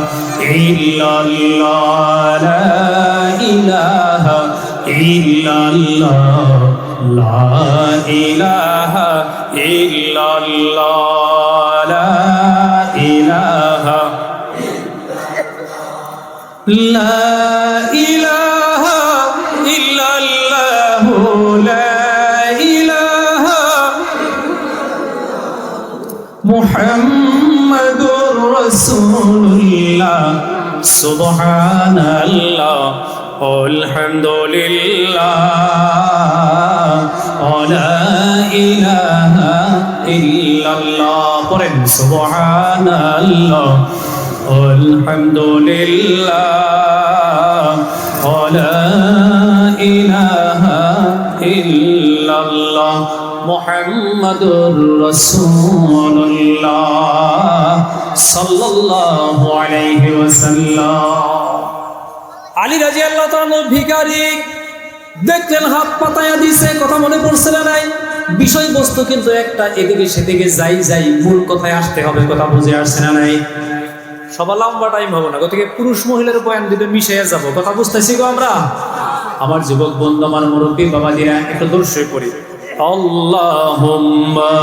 ইল্লাল্লাহ, লা ইলাহা ইল্লাল্লাহ, লা ইলাহা ইল্লাল্লাহ, লা ইলাহা, লা ইলাহা ইল্লাল্লাহ, মুহাম্মাদুর রাসূলুল্লাহ সুবহানাল্লাহ আলহামদুলিল্লাহ লা ইলাহা ইল্লাল্লাহ। পড়েন সুবহানাল্লাহ আলহামদুলিল্লাহ লা ইলাহা ইল্লাল্লাহ মুহাম্মাদুর রাসূলুল্লাহ সাল্লাল্লাহু আলাইহি ওয়াসাল্লাম। আলী রাদিয়াল্লাহু তাআলা ভিখারি দেখলেন, হাত পাতায়া দিছে, কথা মনে পড়ছে না নাই? বিষয়বস্তু কিন্তু একটা, এদিকে সেদিকে যাই মূল কথায় আসতে হবে, কথা বুঝে আসছে না নাই? সবার লম্বা টাইম হবে না, গতিকে পুরুষ মহিলার বয়ান দিতে মিশিয়ে যাবো, কথা বুঝতেছি গো আমরা? আমার যুবক বন্ধু, আমার মুরব্বী বাবাজিরা, একটু দর্শে পড়ি। আল্লাহুম্মা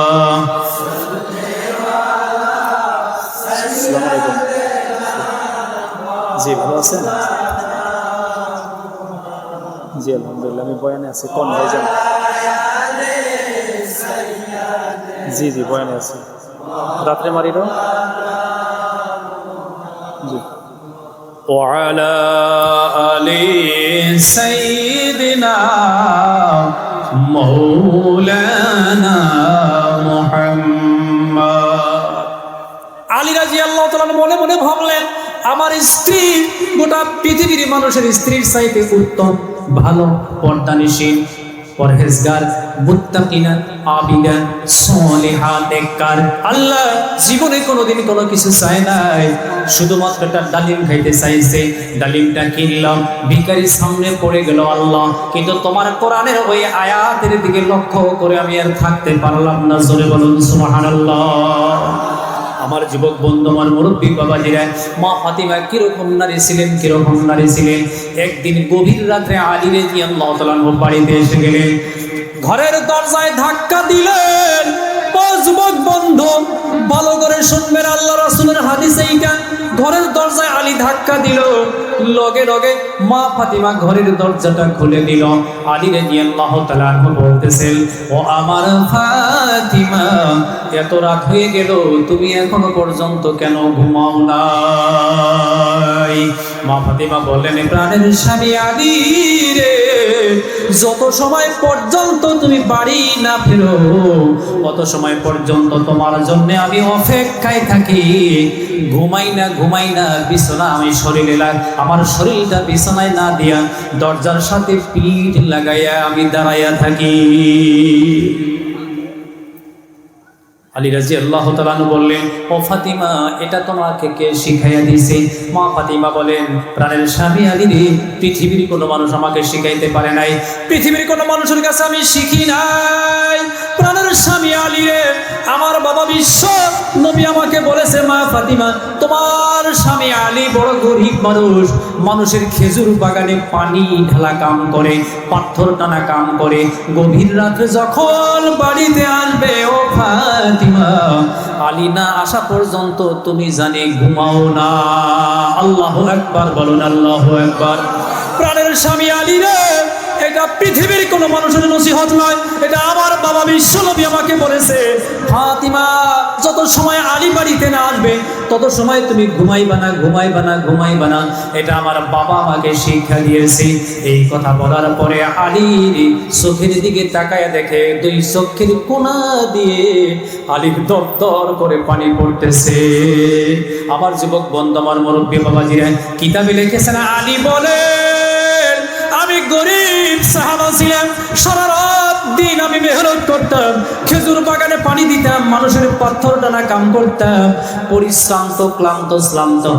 আসসালামু আলাইকুম। জি ভালো আছেন? জি আলহামদুলিল্লাহ, আমি বয়ানে আছি। কোন ভাইজান? জি বয়ানে আছি। রাত্রে মারিল জি। ওয়ালা আলি সাইয়্যিদিনা মাওলানা মুহাম্মদ। আলী রাদিয়াল্লাহু তাআলা মনে মনে ভাবলেন, আমার স্ত্রী গোটা পৃথিবীর মানুষের স্ত্রীর চাইতে উত্তম, ভালো, পর্দানিশীল, পরহেজগার, মুত্তাকিনা, আবিদা, সালিহা, নেককার। আল্লাহ জীবনে কোনোদিন কোনো কিছু চায় নাই, শুধুমাত্র একটা ডালিম খাইতে চাইছে। ডালিমটা কিনলাম, ভিখারির সামনে পড়ে গেল আল্লাহ, কিন্তু তোমার কোরআনের ওই আয়াতের দিকে লক্ষ্য করে আমি আর থাকতে পারলাম না। জোরে বলুন সুবহানাল্লাহ। আমার যুবক বন্ধু, আমার মুরব্বী বাবাজিরা, মা ফাতিমা কিরকম নারী ছিলেন, কিরকম নারী ছিলেন। একদিন গভীর রাত্রে আলী রাদিয়াল্লাহু তাআলা বাড়িতে এসে গেলেন, ঘরের দরজায় ধাক্কা দিলেন। ও যুবক বন্ধু, ভালো করে শুনবেন, আল্লাহ রাসূলের হাদিস এইটা। ঘরের দরজায় আলী ধাক্কা দিল, লগে লগে মা ফাতিমা ঘরের দরজাটা খুলে দিল। আলী রাদিয়াল্লাহু তাআলা বলতেছেন, ও আমার ফাতিমা, এত রাত হয়ে গেল, তুমি এখনো পর্যন্ত কেন ঘুমাও নাই? মা ফাতিমা বললেন, প্রাণের স্বামী আলী রে, যত সময় পর্যন্ত তুমি বাড়ি না ফেরো, অত সময় পর্যন্ত তোমার জন্য আমি অপেক্ষায় থাকি। ঘুমাই না বিছানা আমি শরীরে আমার শরীরটা বিছানায় না দিয়া দরজার সাথে পিঠ লাগাইয়া আমি দাঁড়াইয়া থাকি। আলী রাদিয়াল্লাহু তাআলা বললেন, ও ফাতিমা, এটা তোমাকে কে শিখাইয়া দিয়েছে? মা ফাতিমা বলেন, প্রাণের স্বামী আলী রে, পৃথিবীর কোনো মানুষ আমাকে শিখাইতে পারে নাই, পৃথিবীর কোনো মানুষের কাছে আমি শিখি নাই। প্রাণের স্বামী আলী রে, আমার বাবা বিশ্ব নবী আমাকে বলেছে, মা ফাতিমা, তোমার স্বামী আলী বড় গরিব মানুষ, মানুষের খেজুর বাগানে পানি ঢালা কাম করে, পাথর টানা কাম করে। গভীর রাতে যখন বাড়িতে আসবে, ও ফাতিমা, আলী না আসা পর্যন্ত তুমি জানি ঘুমাও না। আল্লাহু আকবার বলুন, আল্লাহু আকবার। প্রাণের স্বামী আলী রে, এটা পৃথিবীর কোনো মানুষের নসিহত নয়, এটা আমার বাবা বিশ্ব নবী আমাকে বলেছে, ফাতিমা, যত সময় আলী বাড়িতে না আসবে তত সময় তুমি ঘুমাইবা না। এটা আমার বাবা আমাকে শিক্ষা দিয়েছে। এই কথা বলার পরে আলীর চোখের দিকে তাকায়া দেখে, দুই চোখের কোনা দিয়ে আলীর দর করে পানি পড়তেছে। আমার যুবক বন্ধু, আমার মুরব্বী বাবাজিরা, কিতাবে লিখেছেন, আলী বলে, আমি গরিব সাহাবা ছিলাম, সারা রাত দিন আমি মেহনত করতাম, খেজুর বাগানে পানি দিতাম, মানুষের পাথর টানা কাম করতাম, পরিশ্রান্ত ক্লান্ত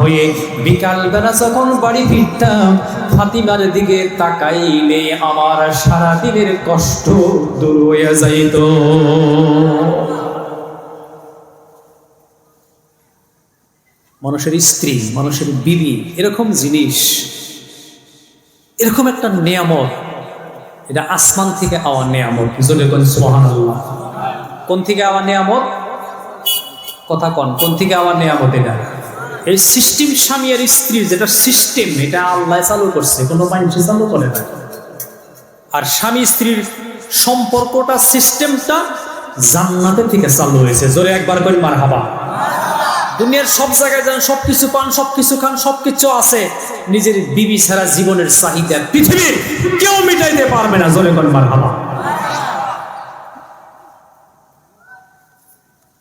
হয়ে বিকালবেলা যখন বাড়ি ফিরতাম, ফাতিমার দিকে তাকাইলে আমার সারা দিনের কষ্ট দূর হয়ে যাইত। মানুষের স্ত্রী, মানুষের বিবি এরকম জিনিস, এরকম একটা নিয়ামত, এটা আসমান থেকে আওয়ার নিয়ামত। সুবহানাল্লাহ। কোন থেকে আওয়ার নিয়ামত? কথা কোন থেকে আওয়ার নিয়ামত? এটা এই সিস্টেম, স্বামী আর স্ত্রীর যেটা সিস্টেম, এটা আল্লাহ চালু করছে, কোনো মানুষ চালু করে না। আর স্বামী স্ত্রীর সম্পর্কটা, সিস্টেমটা জান্নাতের থেকে চালু হয়েছে। জোরে একবার কই মারহাবা। দুনিয়ার সব জায়গায় যান, সবকিছু পান, সবকিছু খান, সবকিছু আছে, নিজের বিবি ছাড়া জীবনের চাহিদা পৃথিবীর কেউ মিটাইতে পারবে না। জোরে কোন মারহাবা।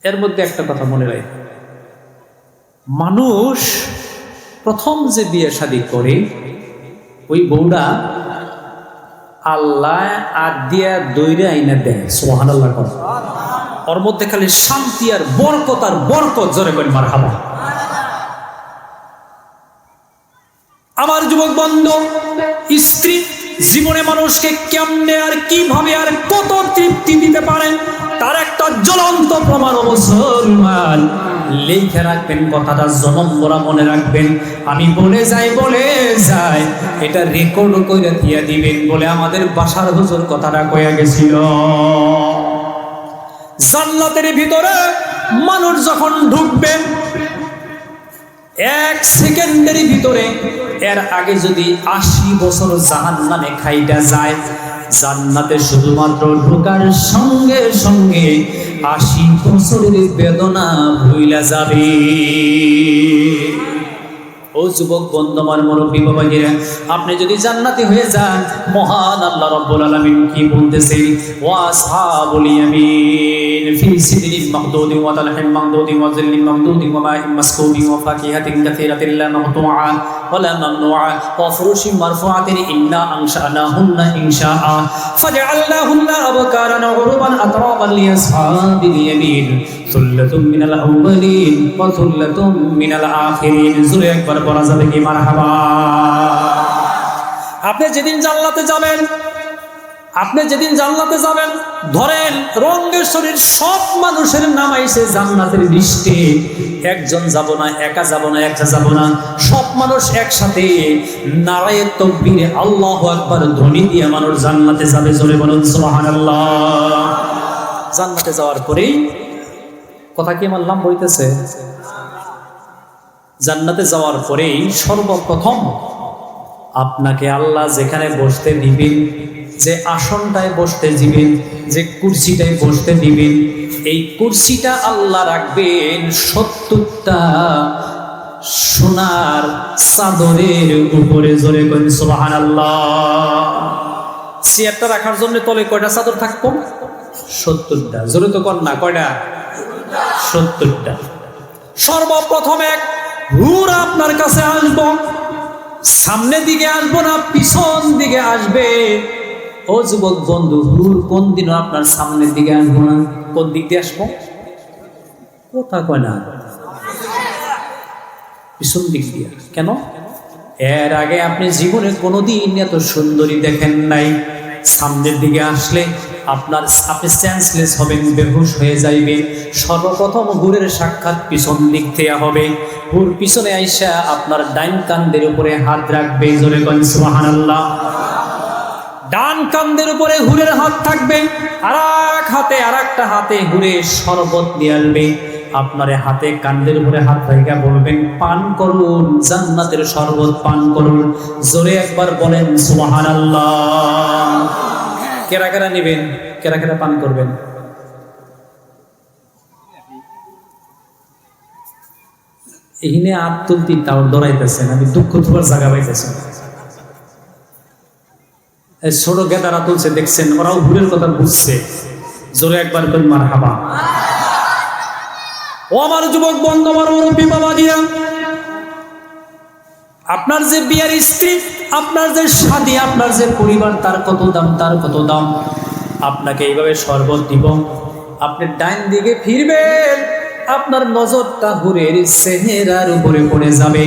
এর মধ্যে একটা কথা মনে রাখ, মানুষ প্রথম যে বিয়ে শাদী করে ওই বউটা আল্লাহ আর দিয়া দৈরে আইনা দেয়। সুবহানাল্লাহ। ওর মধ্যে খালি শান্তি আর বরকত আর বরকত। জোরে করে মারহাবা। আমার যুবক বন্ধু, স্ত্রী জীবনে মানুষকে কেমনে আর কিভাবে আর কত তৃপ্তি দিতে পারে তার একটা জ্বলন্ত প্রমাণ মুসলমান। লিখে রাখবেন কথাটা, জনম বরা মনে রাখবেন। আমি বলে যাই এটা রেকর্ড কইরা দিয়া দিবেন বলে আমাদের বাসার হুজুর কথাটা কইয়া গেছিল। জান্নাতের ভিতরে মানুষ যখন ঢুকবে, 1 সেকেন্ডের ভিতরে, এর আগে যদি 80 বছর জাহান্নামে খাইটা যায়, জান্নাতে শুধুমাত্র ঢোকার সঙ্গে সঙ্গে 80 বছরের বেদনা ভুইলা যাবে। ও যুবক বন্ধু, আমার মুরব্বী বাবাজিরা, আপনি যদি জান্নাতি হয়ে যান, মহান আল্লাহ রাব্বুল আলামিন কি বলতেছেন? ওয়া আসহাবুল ইয়ামিন ফি সিদরিন মাহদুদিন ওয়া তালহিন মাহদুদিন ওয়া জিল্লিন মাহদুদিন ওয়া মাইন মাসকুবিন ওয়া ফাকিহাতিন কাসীরাতিন লা মাহতুআ ওয়া লা মামনুআ ওয়া ফুরুশিন মারফুআতিন ইন্না আনশানাহুন্না ইনশাআ ফাজআলনাহুন্না আবকারান উরবান আতরাবান লিআসহাবিল ইয়ামিন সুল্লাতুম মিনাল আউয়ালিন ওয়া সুল্লাতুম মিনাল আখিরিন। জোরে একবার বলা যাবে কি মারহাবা। আপনি যেদিন জান্নাতে যাবেন, ধরেন রঙ্গেশ্বরীর সব মানুষের নাম আইছে জান্নাতের লিস্টে। একজন যাব না, একা যাব না, সব মানুষ একসাথে নারায়ে তাকবীরে আল্লাহু আকবার ধ্বনি দিয়ে মানুষ জান্নাতে যাবে। জোরে বলুন সুবহানাল্লাহ। জান্নাতে যাওয়ার পরেই কথা কি আমার লম্বা হইতেছে? জান্নাতে যাওয়ার পরেই সর্বপ্রথম আপনাকে আল্লাহ যেখানে বসতে দিবেন, যে আসনটায় বসতে দিবেন, যে কুরসিটায় বসতে দিবেন, এই কুরসিটা আল্লাহ রাখবেন 70টা সোনার চাদরের উপরে। জোরে করেন সুবহানাল্লাহ। চেয়ারটা রাখার জন্য তলে কয়টা চাদর থাকবো? 70টা। জোরে তো কর না, কয়টা? 70টা। সর্বপ্রথম এক হুর আপনার কাছে আসবো, সামনের দিকে আসবো না, পিছন দিকে আসবে। ও যুবক বন্ধু, হুর কোন দিনও আপনার সামনের দিকে আসবো না। কোন দিক দিয়ে আসবো? কথা কয় না, পিছন দিক দিয়ে। কেন? এর আগে আপনি জীবনে কোনোদিন এত সুন্দরী দেখেন নাই। সামনের দিকে আসলে আপনি সেন্সলেস হবেন, বেহুশ হয়ে যাইবেন। সর্বপ্রথম হুরের সাক্ষাৎ পিছন দিক থেকে হবে। হুর পিছনে আইসা আপনার ডাইন কান্দের উপরে হাত রাখবে। জোরে বলেন সুবহানাল্লাহ। ডান কান্দের উপরে হুরের হাত থাকবে, আর একটা হাতে হুরে শরবত নিয়ে আসবে। আপনার হাতে কান্দের উপরে হাত রেখে বলবেন, পান করুন, জান্নাতের শরবত পান করুন। জোরে একবার বলেন সুবহানাল্লাহ। কেরা নেবেন, কেরা পান করবেন? এখানে হাত তুলতে তাও ডরাইতেছেন, আমি দুঃখ তোমার জায়গা পাইতেছেন। ছোট গেদারা তুলছে দেখছেন, ওরাও ভুলের কথা বুঝছে। জোরে একবার বলেন মারহাবা। ও আমার যুবক বন্ধু, আমার মুরব্বী বাবাজিরা, আপনার যে বিয়ের স্ত্রী, আপনার যে শাদী, আপনার যে পরিবার, তার কত দাম। আপনাকে এইভাবে শরবত দিব, আপনি ডাইন দিকে ফিরবেন, আপনার নজরটা হুরের চেহারার উপরে পড়ে যাবে।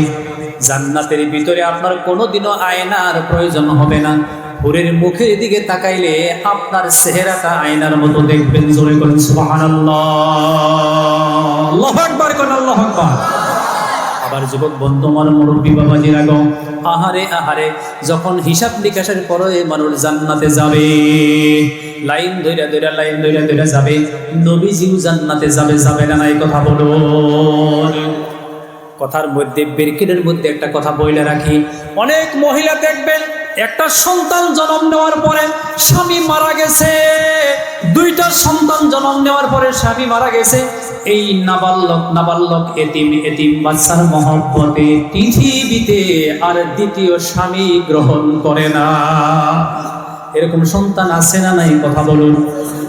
জান্নাতের ভিতরে আপনার কোনোদিনও আয়নার প্রয়োজন হবে না। হুরের মুখের দিকে তাকাইলে আপনার চেহারাটা আয়নার মতো দেখবেন। জোরে করেন সুবহানাল্লাহ। আল্লাহু আকবার কোন, আল্লাহু আকবার। আবার যুবক বন্ধু, আমার মুরব্বী বাবাজিরা গো, আহারে যখন হিসাব নিকাশের পরে মানুষ জান্নাতে যাবে, লাইন ধইরা যাবে। নবীজিও জান্নাতে যাবে না? এই কথা বলুন। কথার মধ্যে, ব্রেকেটের মধ্যে একটা কথা বইলে রাখি। অনেক মহিলা দেখবেন একটা সন্তান জন্ম নেওয়ার পরে স্বামী মারা গেছে, 2টা সন্তান জন্ম নেওয়ার পরে স্বামী মারা গেছে, এই নাবালক এতিম বাচ্চার মহব্বতে পৃথিবীতে আর দ্বিতীয় স্বামী গ্রহণ করে না। এরকম সন্তান আছে না নাই? কথা বলুন।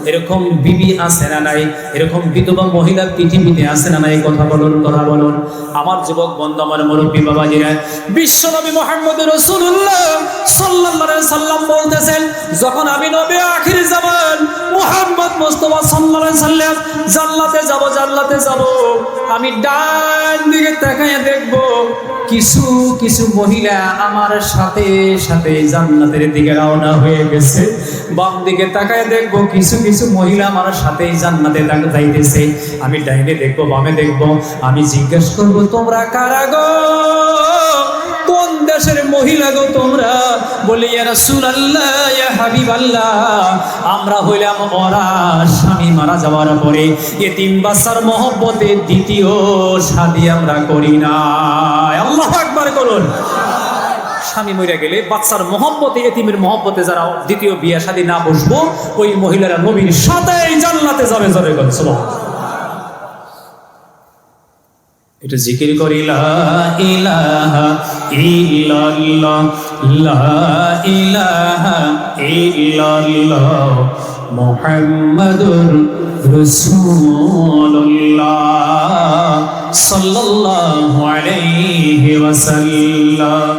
এরকম বিবি আছে না নাই? এরকম বিধবা মহিলা পৃথিবীতে আছে না নাই? কথা বলুন, কথা বলুন। আমার যুবক বন্ধু, আমার মুরব্বী বাবাজিরা, বিশ্বনবী মুহাম্মদ রাসূলুল্লাহ সাল্লাল্লাহু আলাইহি সাল্লাম বলতেছেন, যখন আমি নবী আখির জামান মুহাম্মদ মুস্তাফা সাল্লাল্লাহু আলাইহি সাল্লাম জান্নাতে যাব, আমি ডান দিকে তাকায় দেখব কিছু কিছু মহিলা আমার সাথে সাথে জান্নাতের দিকে রওনা হয়ে গেছে। বাম দিকে তাকায় দেখব কিছু কিছু মহিলা আমার সাথে জান্নাতে যাইতেছে। আমি ডাইনে দেখব, বামে দেখব। আমি জিজ্ঞেস করব, তোমরা কারা গো? কোন দেশের মহিলা গো তোমরা? বলি, ইয়া রাসূলুল্লাহ, ইয়া হাবিবাল্লাহ, আমরা হইলাম ওরা স্বামী মারা যাওয়ার পরে এতিম বাচ্চার মহব্বতে দ্বিতীয় শাদী আমরা করি না। আল্লাহু আকবার করুন। স্বামী মরে গেলে বাচ্চার মহব্বতে, এতিমের মহব্বতে যারা দ্বিতীয় বিয়ে শাদী না বসবো, ওই মহিলারা নবীর সাথেই জান্নাতে যাবে। জোরে বলেন সুবহানাল্লাহ। এটা জিকির করি, লা ইলাহা ইল্লাল্লাহ, লা ইলাহা ইল্লাল্লাহ, মুহাম্মাদুর রাসূলুল্লাহ সাল্লাল্লাহু আলাইহি ওয়াসাল্লাম।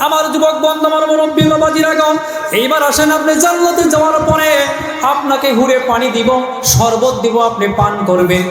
আমার যুবক বন্ধু, আমার মুরব্বী বাবাজিরা, এইবার আসেন, আপনি জান্নাতে যাওয়ার পরে আপনাকে হুরে পানি দিব, শরবত দিব, আপনি পান করবেন।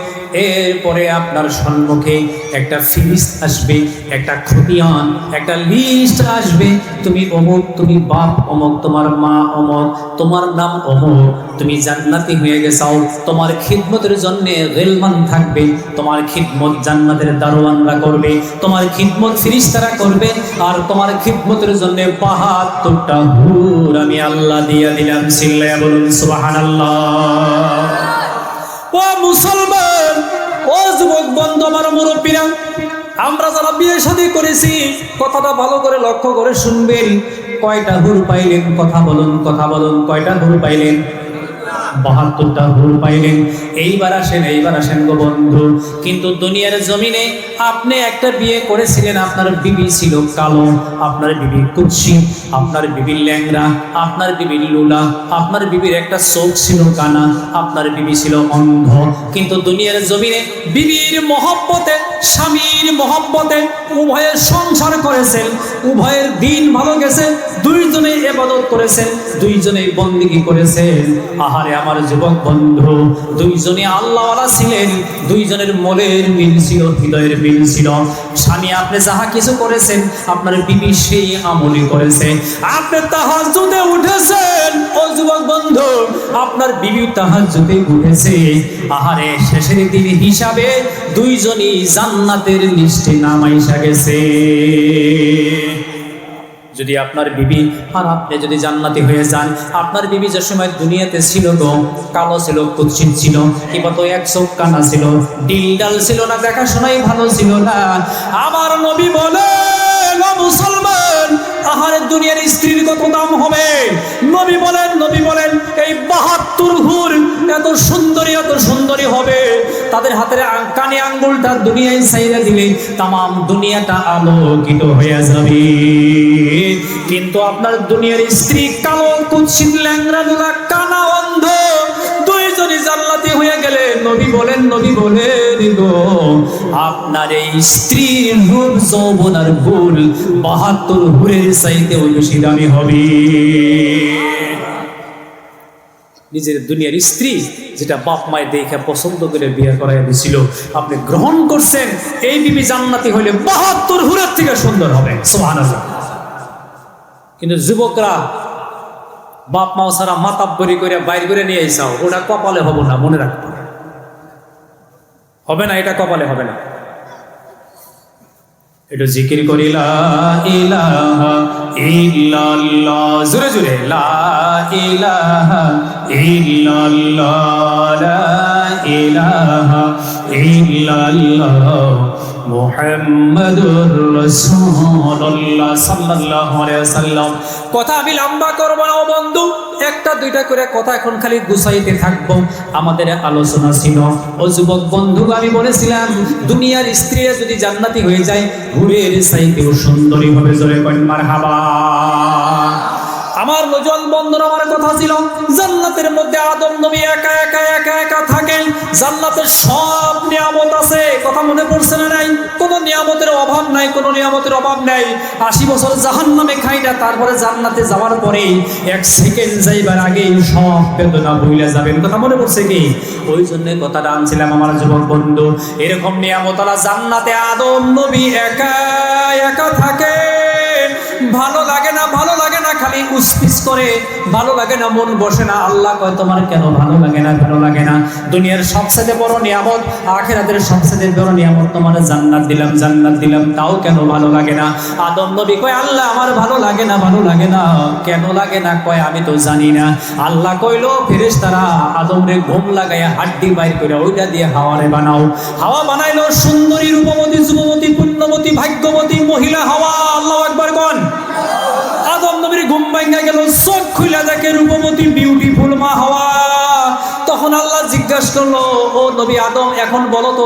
এরপরে আপনার সম্মুখে একটা ফিরিস্ত আসবে, একটা খতিয়ান, একটা লিস্ট আসবে। তুমি অমুক, তুমি বাপ অমুক, তোমার মা অমুক, তোমার নাম অমুক, তুমি জান্নাতি হয়ে গেছাও। তোমার খিদমতের জন্য গেলমান থাকবে, তোমার খিদমত জান্নাতের দারোয়ানরা করবে, তোমার খিদমত ফিরিস্তারা করবে, আর তোমার খিদমতের জন্য ৭২টা হুর আমি আল্লাহ দিয়া দিলাম। চিল্লায়া বলুন সুবহানাল্লাহ। ও মুসলমান, ও যুবক বন্ধু, আমার মুরব্বীরা, আমরা যারা বিয়ে শাদী করেছি, কথাটা ভালো করে লক্ষ্য করে শুনবেন। কয়টা হুর পাইলেন? কথা বলুন, কথা বলুন। কয়টা হুর পাইলেন? ৭২টা হুর পাইলেন। এইবার আসেন গো বন্ধু। কিন্তু দুনিয়ার জমিনে আপনি একটা বিয়ে করেছিলেন, আপনার বিবি ছিল কালো, আপনার বিবি কুৎসি, আপনার বিবি ল্যাংড়া, আপনার বিবি লুলা, আপনার বিবির একটা চোখ ছিল কানা, আপনার বিবি ছিল অন্ধ। কিন্তু দুনিয়ার জমিনে বিবির মহব্বতে, স্বামীর মহব্বতে উভয়ের সংসার করেছেন, উভয়ের দিন ভালো গেছে, দুইজনে ইবাদত করেছেন, দুইজনে বন্দেগী করেছেন। আহারে আমার যুবক বন্ধু, দুইজনে আল্লাহওয়ালা ছিলেন, দুইজনের মনের মিল ছিল, হৃদয়ের মিল ছিল। স্বামী আপনি যাহা কিছু করেছেন, আপনার বিবি সেই আমলই করেছে। আপনি তাহাজ্জুদে উঠেছেন, ও যুবক বন্ধু, আপনার বিবি তাহাজ্জুদে উঠেছে। আহারে শেষের দিন হিসাবে দুইজনই জান্নাতের লিস্টে নাম আইসা গেছে। যদি আপনার বিবি আর আপনি যদি জান্নাতি হয়ে যান, আপনার বিবি যে সময় দুনিয়াতে ছিল গো, কালো ছিল, কুৎসিত ছিল, কিংবা তো এক চোখ কানা ছিল, ডিলডাল ছিল না, দেখাশোনাই ভালো ছিল না। আমার নবী বলেন, ও মুসলমান, আহারে দুনিয়ার স্ত্রীর কত দাম হবে? নবী বলেন এই ৭২ হুর এত সুন্দরী হবে, তাদের হাতের কানে আঙ্গুলটা দুনিয়ায় ছাইরা দিলে তামাম দুনিয়াটা আলোকিত হয়ে যাবে। কিন্তু আপনার দুনিয়ার স্ত্রী কালো, কুৎসিত, ল্যাংড়া, লুলা, কানা, অন্ধ, দুইজনই জান্নাতি হয়ে গেলে নবী বলেন গো, আপনার এই স্ত্রীর রূপ, যৌবন আর গুণ ৭২ হুরের চাইতেও বেশি দামি হবে। নিজের দুনিয়ার স্ত্রী যেটা বাপ মায়ের দেখে পছন্দ করে বিয়ে করাই দিছিল, আপনি গ্রহণ করছেন, এই বিবি জান্নাতি হইলে ৭২ হুরের থেকে সুন্দর হবে। সুবহানাল্লাহ। কিন্তু যুবকরা বাপ মা ছাড়া মাতাব্বরি করে বাইর করে নিয়ে আইসাও, ওটা কপালে হবে না, মনে রাখতে হবে না, এটা কপালে হবে না। এটা জিকির করি, লা ইলাহা ইল্লাল্লাহ, জোরে জোরে, লা ইলাহা ইল্লাল্লাহ, লা ইলাহা ইল্লাল্লাহ, মুহাম্মাদুর রাসূলুল্লাহ সাল্লাল্লাহু আলাইহি ওয়াসাল্লাম। কথা আমি লম্বা করব না ও বন্ধু, একটা দুইটা করে কথা এখন খালি গুছাইতে থাকবো। আমাদের আলোচনা ছিল ও যুবক বন্ধু, আমি বলেছিলাম দুনিয়ার স্ত্রীরা যদি জান্নাতি হয়ে যায়, হুরের চাইতেও সুন্দরী হবে। জোরে করেন মারহাবা। আমার নজল বন্ধুর আমার কথা ছিল জান্নাতের মধ্যে আদম নবী একা একা একা একা থাকেন। জান্নাতের সব নিয়ামত আছে, কথা মনে পড়ছে না? নাই, কোনো নিয়ামতের অভাব নাই, কোনো নিয়ামতের অভাব নাই। 80 বছর জাহান্নামে খাইটা তারপরে জান্নাতে যাওয়ার পরে 1 সেকেন্ড যাইবার আগে সব বেদনা ভুলে যাবেন। কথা মনে পড়ছে কি? ওই জন্য কথাটা আনছিলাম আমার যুবক বন্ধু। এরকম নিয়ামত আলা জান্নাতে আদম নবী একা একা থাকে। ভালো লাগে না, ভালো লাগে না, খালি উসপিস করে, ভালো লাগে না, মন বসে না। আল্লাহ কয় তোমার কেন ভালো লাগে না? ভালো লাগে না? দুনিয়ার সবচেয়ে বড় নিয়ামত, আখিরাতের সবচেয়ে বড় নিয়ামত তোমার জান্নাত দিলাম, জান্নাত দিলাম, তাও কেন ভালো লাগে না? আদম নবী কয় আল্লাহ আমার ভালো লাগে না। ভালো লাগে না কেন লাগে না? কয় আমি তো জানি না। আল্লাহ কইলো ফেরেশতারা আদমরে ঘুম লাগাইয়া হাড্ডি বাইর করে ওইটা দিয়ে হাওয়ারে বানাও। হাওয়া বানাইলো সুন্দরী, রূপবতী, যুবতী, পুণ্যবতী, ভাগ্যবতী মহিলা হাওয়া। আল্লাহু আকবার কোন। আদম নবীর ঘুম ভাঙা গেল, চোখ খুলে দেখে রূপবতী বিউটিফুল মা হাওয়া। তখন আল্লাহ জিজ্ঞাসা করলো ও নবী আদম এখন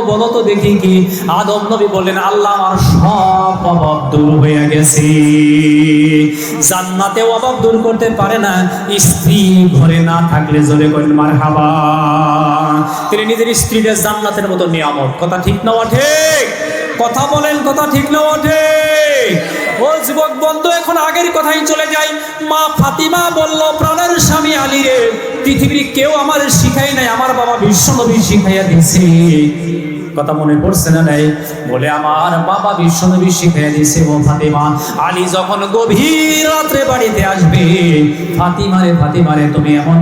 বলো তো দেখি কি? আদম নবী বললেন আল্লাহ আমার সব অভাব দূর হয়ে গেছে। জান্নাতে অভাব দূর করতে পারে না স্ত্রী ঘরে না থাকলে। জোরে করেন মারহাবা। তিনি নিজের স্ত্রীদের জান্নাতের মতো নিয়ামত। কথা ঠিক না ঠিক? কথা বলেন, কথা ঠিক না ঠিক? ও যুবক বন্ধু, এখন আগের কথাই চলে যাই। মা ফাতিমা বলল প্রাণের স্বামী আলী রে, পৃথিবীর কেউ আমার শিখাই নাই, আমার বাবা বিশ্বনবী শিখাইয়া দিয়েছে। কথা মনে পড়ছে না? নাই বলে আমার বাবা বিশ্বনবী শিখাইয়া দিয়েছে। ও ফাতিমা, আলী যখন গভীর রাত্রে বাড়িতে আসবে, ফাতিমারে তুমি এমন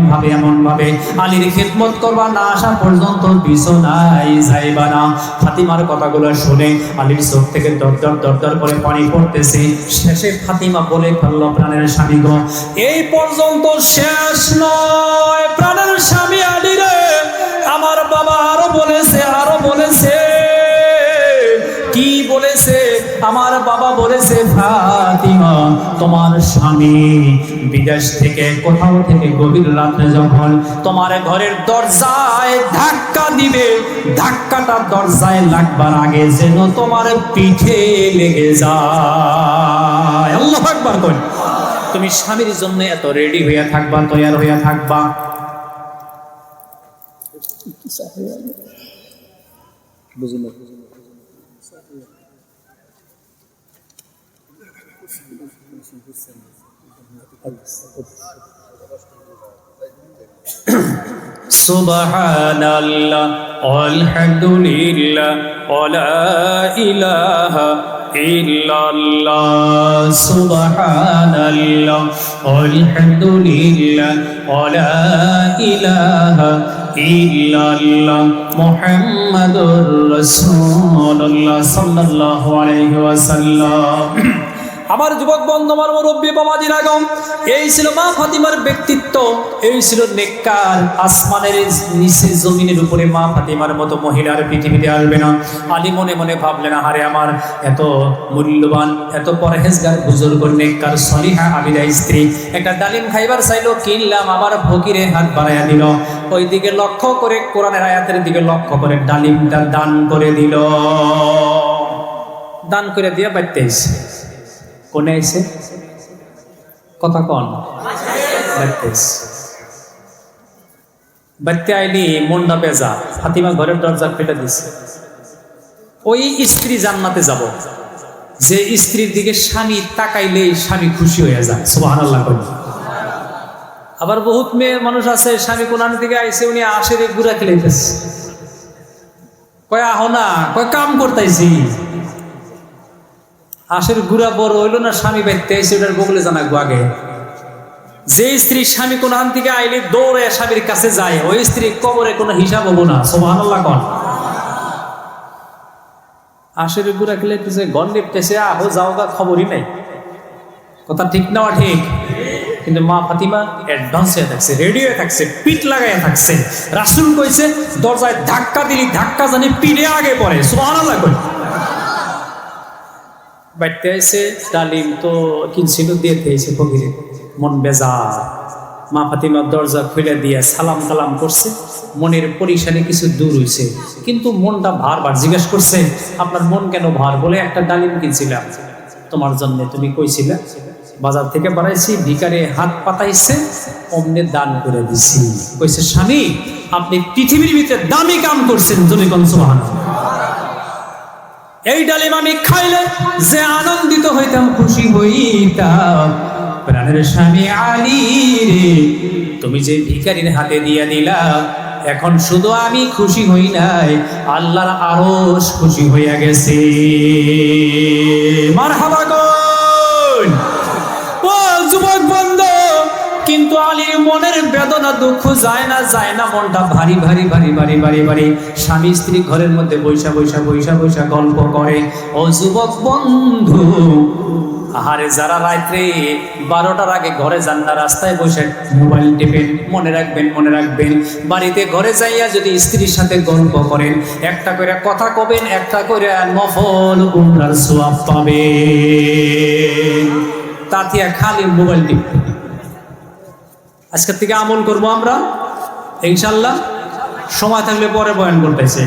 ভাবে আলীর খেদমত করবা, না আসা পর্যন্ত বিছানায় যাইবা না। ফাতিমার কথাগুলো শুনে আলীর চোখ থেকে দরদর করে পানি পড়তেছে। শেষে ফাতিমা বলে ফেললো প্রাণের স্বামী গো, এই পর্যন্ত শেষ নয় প্রাণের স্বামী আলী রে, আমার বাবা আরো বলেছে কি বলেছে? আমার বাবা বলেছে ফাতিমা তোমার স্বামী বিদেশ থেকে কোথাও থেকে গভীর রাতে যখন তোমার ঘরের দরজায় ধাক্কা দিবে, ধাক্কাটা দরজায় লাগবার আগে যেন তোমার পিঠে লেগে যায়। আল্লাহু আকবার কই। তুমি স্বামীর জন্য এত রেডি হইয়া থাকবা, তৈয়ার হইয়া থাকবা। সুবহানাল্লাহ আলহামদুলিল্লাহ ওয়ালা ইলাহা ইল্লাল্লাহ। সুবহানাল্লাহ আলহামদুলিল্লাহ ওয়ালা ইলাহা ইল্লাল্লাহ মুহাম্মাদুর রাসূলুল্লাহ সাল্লাল্লাহু আলাইহি ওয়াসাল্লাম। আমার যুবক বন্ধু, আমার মুরব্বী বাবাজির আগম, এই ছিল মা ফাতিমার ব্যক্তিত্ব, এই ছিল নেককার। আসমানের নিচে জমিনের উপরে মা ফাতিমার মতো মহিলার পৃথিবীতে আসবে না। আলী মনে মনে ভাবলেন আরে আমার এত মূল্যবান, এত পরহেজগার, বুজুর্গ, নেককার, সলিহা আবিদা স্ত্রী একটা ডালিম খাইবার চাইলো, কিনলাম, আবার ফকিরে হাত বাড়াইয়া দিল। ওই দিকে লক্ষ্য করে, কোরআনের আয়াতের দিকে লক্ষ্য করে ডালিমটা দান করে দিল। দান করে দিয়ে বাড়তে এসে কোনে এসে কথা কন বাড়তে আইলি মনটা বেজা। ফাতিমা ঘরের দরজা ফেলে দিছে। ওই স্ত্রী জান্নাতে যাব যে স্ত্রীর দিকে স্বামী তাকাইলে স্বামী খুশি হয়ে যায়। সুবহানাল্লাহ কই। আবার বহুত মেয়ে মানুষ আছে, স্বামী কোরআন থেকে আইসে, উনি আশের গুড়া খেলাইতেছে, কয় আহো না, কয় কাম করতেছি। আশের গুড়া বড় হইলো না, স্বামী বাইতে আইসে, ওটার বগলে জানাগো আগে। যে স্ত্রী স্বামী কোরআন থেকে আইলে দৌড়ে স্বামীর কাছে যায়, ওই স্ত্রী কবরে কোনো হিসাব হবো না। সুবহানাল্লাহ কোন। আশের গুড়া খেলাইতেছে, গন লিপতেছে, আহো যাও গা, খবরই নাই। কথা ঠিক না ঠিক? কিন্তু মা ফাতিমা অ্যাডভান্স হয়ে থাকছে, রেডি হয়ে থাকছে, পিঠ লাগাইয়া থাকছে। রাসূল কইছে দরজায় ধাক্কা দিলি ধাক্কা জানি পিঠে আগে পড়ে। সুবহানাল্লাহ কই। বাড়তে এসে ডালিম তো কিনছিল দিয়ে দিয়েছে ফকিরে, মন বেজার। মা ফাতিমার দরজা খুলে দিয়ে সালাম কালাম করছে, মনের পরিশানি কিছু দূর হয়েছে, কিন্তু মনটা ভার জিজ্ঞেস করছে, আপনার মন কেন ভার? বলে একটা ডালিম কিনছিলাম তোমার জন্য, তুমি কইছিলে, বাজার থেকে বাড়াইছি, ভিকারে হাত পাতাইছে, অমনে দান করে দিছি। কইছে, স্বামী আপনি পৃথিবীর ভিতরে দামি কাম করছেন, তুমি কোন সুবহানাল্লাহ। এই ডালিম আমি খাইলে যে আনন্দিত হইতাম, খুশি হইতাম, প্রাণের স্বামী আলী রে, তুমি যে ভিখারির হাতে দিয়া দিলা, এখন শুধু আমি খুশি হই নাই, আল্লাহর আরশ খুশি হইয়া গেছে। মারহাবা কোন ও যুবক বন্ধু। কিন্তু আলীর মনের বেদনা দুঃখ যায় না, মনটা ভারী ভারী ভারী ভারী ভারী ভারী। স্বামী স্ত্রী ঘরের মধ্যে বৈশা বৈশা বৈশা বৈশা গল্প করে। ও যুবক বন্ধু, আহারে যারা রাত্রে 12টার আগে ঘরে যান না, রাস্তায় বসে মোবাইল টিপেন, মনে রাখবেন বাড়িতে ঘরে যাইয়া যদি স্ত্রীর সাথে গল্প করেন, একটা করে কথা কবেন, একটা করে নফল উমরার সওয়াব পাবেন। তাতিয়া খালি মোবাইল টিপবেন। আজকের থেকে আমল করবো আমরা ইনশাল্লাহ, সময় থাকলে পরে বয়ান করতেছে।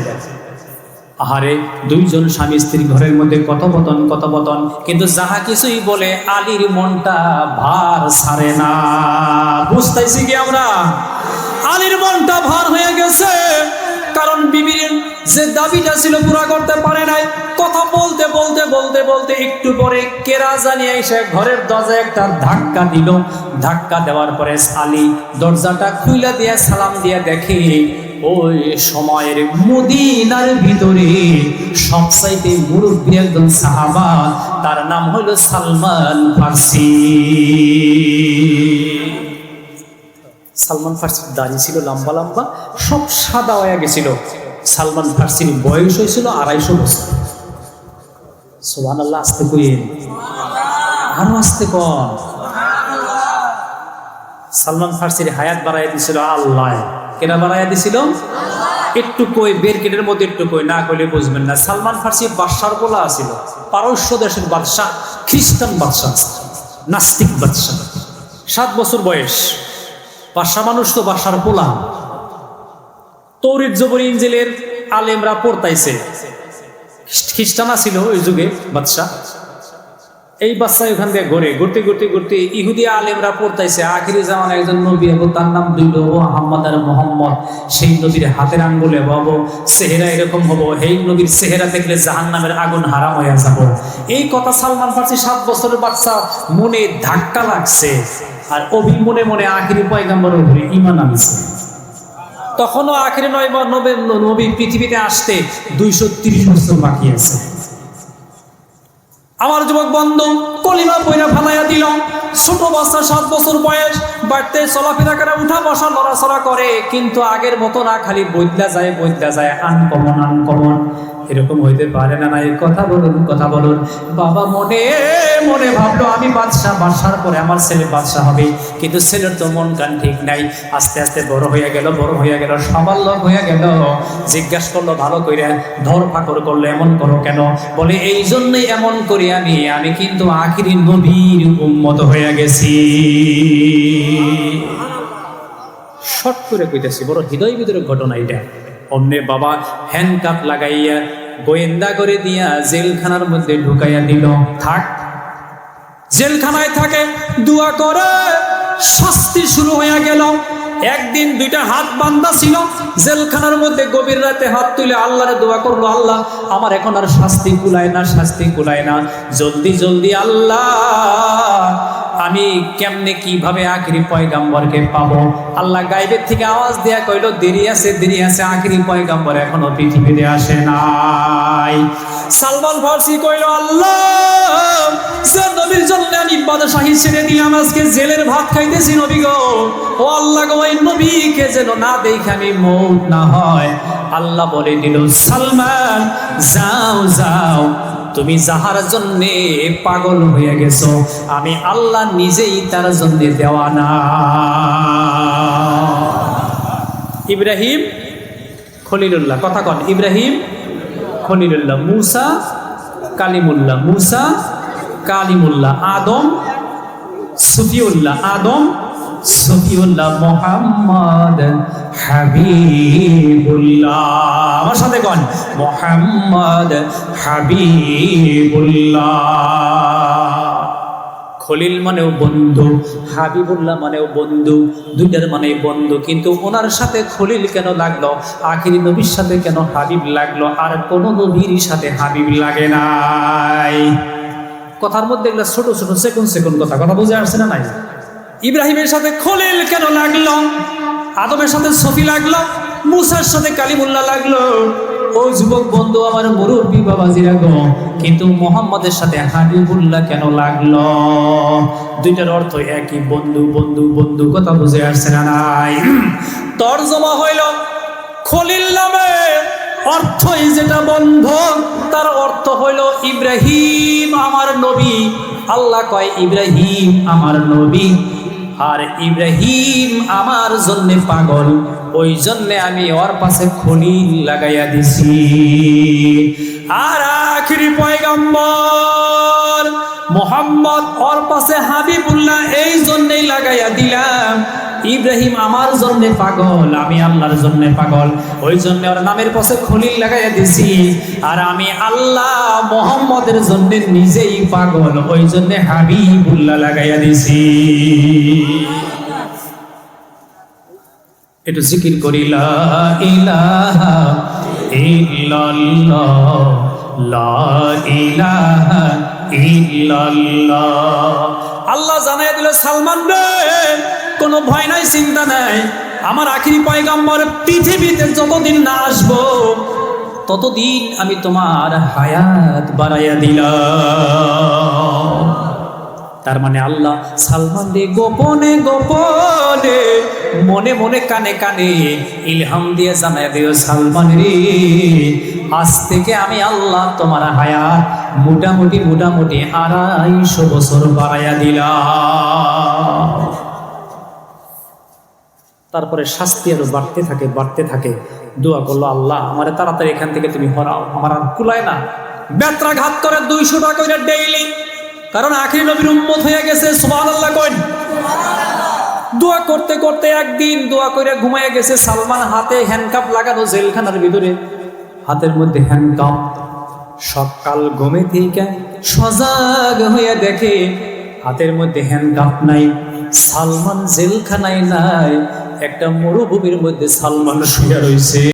আহারে দুইজন স্বামী স্ত্রী ঘরের মধ্যে কথোপকথন, কিন্তু যাহা কিছুই বলে আলীর মনটা ভার ছাড়ে না। বুঝতেছি কি আমরা? আলীর মনটা ভার হয়ে গেছে, কারণ বিবির যে দাবিটা ছিল পুরা করতে পারে নাই। কথা বলতে বলতে বলতে বলতে একটু পরে কেরা জানিয়ে এসে ঘরের দরজায় একটা ধাক্কা দিল। ধাক্কা দেওয়ার পরে আলী দরজাটা খুইলা দিয়ে সালাম দিয়ে দেখে, ওই সময়ের মদিনার ভিতরে সবচাইতে মুরব্বী একজন সাহাবা, তার নাম হলো সালমান ফার্সি। সালমান ফার্সির দাড়ি ছিল লম্বা লম্বা, সব সাদা হয়ে গেছিল। সালমান ফার্সির বয়স হয়েছিল 250 বছর। সুবহানাল্লাহ, আস্তে কইেন, আরো আস্তে কন। সালমান ফার্সির হায়াত বাড়াইয়া দিছিল আল্লাহ। কেনা বাড়াইয়া দিছিল? একটু কই, বেরকেটের মধ্যে একটু কই, না কইলে বুঝবেন না। সালমান ফার্সি বাদশার বলা আছিল, পারস্য দেশের বাদশাহ, খ্রিস্টান বাদশাহ, নাস্তিক বাদশাহ। 7 বছর বয়স। বাদশা মানুষ তো, বাদশার পোলা। তৌরিত জবর ইনজিলের আলেমরা পড়তাইছে। খ্রিস্টানা ছিল ওই যুগে বাদশা। এই বাচ্চা ওখান দিয়ে ঘুরতে ইহুদি আলেমরা পড়তাইছে আখিরি জামানে একজন নবী হবো, তার নাম দুইল আহম্মদ আর মোহাম্মদ। সেই নবীর হাতের আঙ্গুলে হবো, চেহারা এরকম হবো, এই নবীর চেহারা দেখলে জাহান্নামের আগুন হারাম হয়ে যাব। এই কথা সালমান ফার্সি 7 বছরের বাচ্চা মনে ধাক্কা লাগছে, আর মনে মনে আখিরি পয়গম্বরের উপরে ঈমান আনছে। তখনও আখিরি নবী পৃথিবীতে আসতে 230 বছর বাকি আছে। আমার যুবক বন্ধু কলিমা পয়না ফালাইয়া দিল। ছোট বাচ্চা 7 বছর বয়স, বাড়তে চলাফেরা করে, উঠা বসা লড়াচড়া করে, কিন্তু আগের মতো না, খালি বদলা যায়, আনকমন। এরকম হইতে পারে না। এই কথা বলুন। বাবা মনে মনে ভাবলো আমি বাদশার পরে আমার ছেলে বাদশা হবে, কিন্তু ছেলের তো মন কান ঠিক নাই। আস্তে আস্তে বড় হয়ে গেল, সবার লোক হয়ে গেল। জিজ্ঞাসা করলো ভালো করে, ধর ফাকর করলো, এমন করো কেন? বলে এই জন্যই এমন করি আমি কিন্তু আখিরি নবীর উম্মত হয়ে গেছি। শর্ট করে কইতেছি, বড় হৃদয় ভিতরে ঘটনা এটা। অমনে বাবা হ্যান্ডকাপ লাগাইয়া গোয়েন্দা করে দিয়া জেলখানার মধ্যে ঢুকাইয়া দিল। থাক, জেলখানায় থাকে, দোয়া করে, শাস্তি শুরু হয়ে গেল। একদিন 2টা হাত বান্ধা ছিল জেলখানার মধ্যে, গভীর রাতে হাত তুলে আল্লাহরে দোয়া করলো, আল্লাহ আমার এখন আর শাস্তি কুলায় না, জলদি আল্লাহ, আমি কেমনে কিভাবে আখিরি পয়গাম্বরকে পাবো? আল্লাহ গায়বের থেকে আওয়াজ দেয়া কইল, দেরি আছে, আখিরি পয়গাম্বর এখনো পৃথিবীতে আসে নাই। সালমান ফার্সি কইল, আল্লাহ যে নবীর জন্য আমি বাদশাহী ছেড়ে দিলাম, আজকে জেলের ভাত খাইতেছি নবী গো, ও আল্লাহ গো, ওই নবীকে যেন না দেখে আমি মওত না হয়। আল্লাহ বলে দিল, সালমান যাও, তুমি যাহার জন্যে পাগল হয়ে গেছো, আমি আল্লাহ নিজেই তার জন্যে দেওয়ানা। ইব্রাহিম খলিলুল্লাহ, কথা কন, ইব্রাহিম খলিলুল্লাহ, মুসা কালিমুল্লাহ, মুসা কালিমুল্লাহ, আদম সফিউল্লাহ, আদম সফিউল্লাহ, মুহাম্মদ হাবিবুল্লাহ। আমার সাথে কোন মুহাম্মদ হাবিবুল্লাহ। খলিল মানেও বন্ধু, হাবিবুল্লাহ মানেও বন্ধু, দুইটার মানে বন্ধু। কিন্তু ওনার সাথে খলিল কেন লাগলো, আখিরি নবীর সাথে কেন হাবিব লাগলো, আর কোন নবীর সাথে হাবিব লাগে নাই? কথার মধ্যে এগুলো ছোট ছোট সেকেন্ড কথা বুঝে আসছে না নাই? ইব্রাহিমের সাথে খলিল কেন লাগলো, আদমের সাথে সফি লাগলো, মুসার সাথে কালিমুল্লাহ লাগলো? ও যুবক বন্ধু, আমার মুরব্বী বাবাজিরা গো, কিন্তু মুহাম্মদের সাথে হাবিবুল্লাহ কেন লাগলো? দুইটার অর্থ একই, বন্ধু বন্ধু বন্ধু। কথা বুঝে আসছে না নাই? তরজমা হইল খলিল নামে অর্থই যেটা বন্ধু, তার অর্থ হইল ইব্রাহিম আমার নবী। আল্লাহ কয় ইব্রাহিম আমার নবী, আর ইব্রাহিম আমার জন্যে পাগল, ওই জন্যে আমি ওর পাশে খলিল লাগাইয়া দিছি। আর আখিরি পয়গম্বর মুহাম্মদ ওর পাশে হাবিবুল্লাহ এই জন্যেই লাগাইয়া দিলাম। ইব্রাহিম আমার জন্য পাগল, আমি আল্লাহর জন্য পাগল, ওই জন্য ওর নামের পাশে খলিল লাগাইয়া দিছি। আর আমি আল্লাহ মুহাম্মদের জন্য নিজেই পাগল, ওই জন্য হাবিবুল্লাহ লাগাইয়া দিছি। একটু জিকির করি, লা ইলাহা ইল্লাল্লাহ, লা ইলাহা ইল্লাল্লাহ। আল্লাহ জানাইয়া দিল, সালমান রে কোনো ভয় নাই, চিন্তা নাই, আমার আখিরি পয়গম্বর পৃথিবীতে যতদিন না আসবো ততদিন আমি তোমার হায়াত বাড়াইয়া দিলাম। তার মানে আল্লাহ সালমান রে গোপনে গোপনে মনে মনে কানে কানে ইলহাম দিয়ে জানাইয়া দিও, সালমান রে আজ থেকে আমি আল্লাহ তোমার হায়াত মোটামুটি 250 বছর বাড়াইয়া দিলাম। তারপরে শাস্তি আরো বাড়তে থাকে। দোয়া করলো, আল্লাহ আমারে তাড়াতাড়ি এখান থেকে তুমি হরাও, আমার আর কুলায় না। বেত্রাঘাত করে 200 টাকা করে ডেইলি, কারণ আখিরি নবীর উম্মত হয়ে গেছে। সুবহানাল্লাহ কইন। দোয়া করতে করতে একদিন দোয়া করে ঘুমাইয়া গেছে সালমান, হাতে হ্যান্ডকাপ লাগানো জেলখানার ভিতরে, হাতের মধ্যে হ্যান্ডকাপ। সকাল ঘুমে থেকে সজাগ হইয়া দেখে হাতের মধ্যে হ্যান্ডকাপ নাই, সালমান জেলখানায় নাই, একটা মরুভূমির মধ্যে সালমান শুয়ে রয়েছে।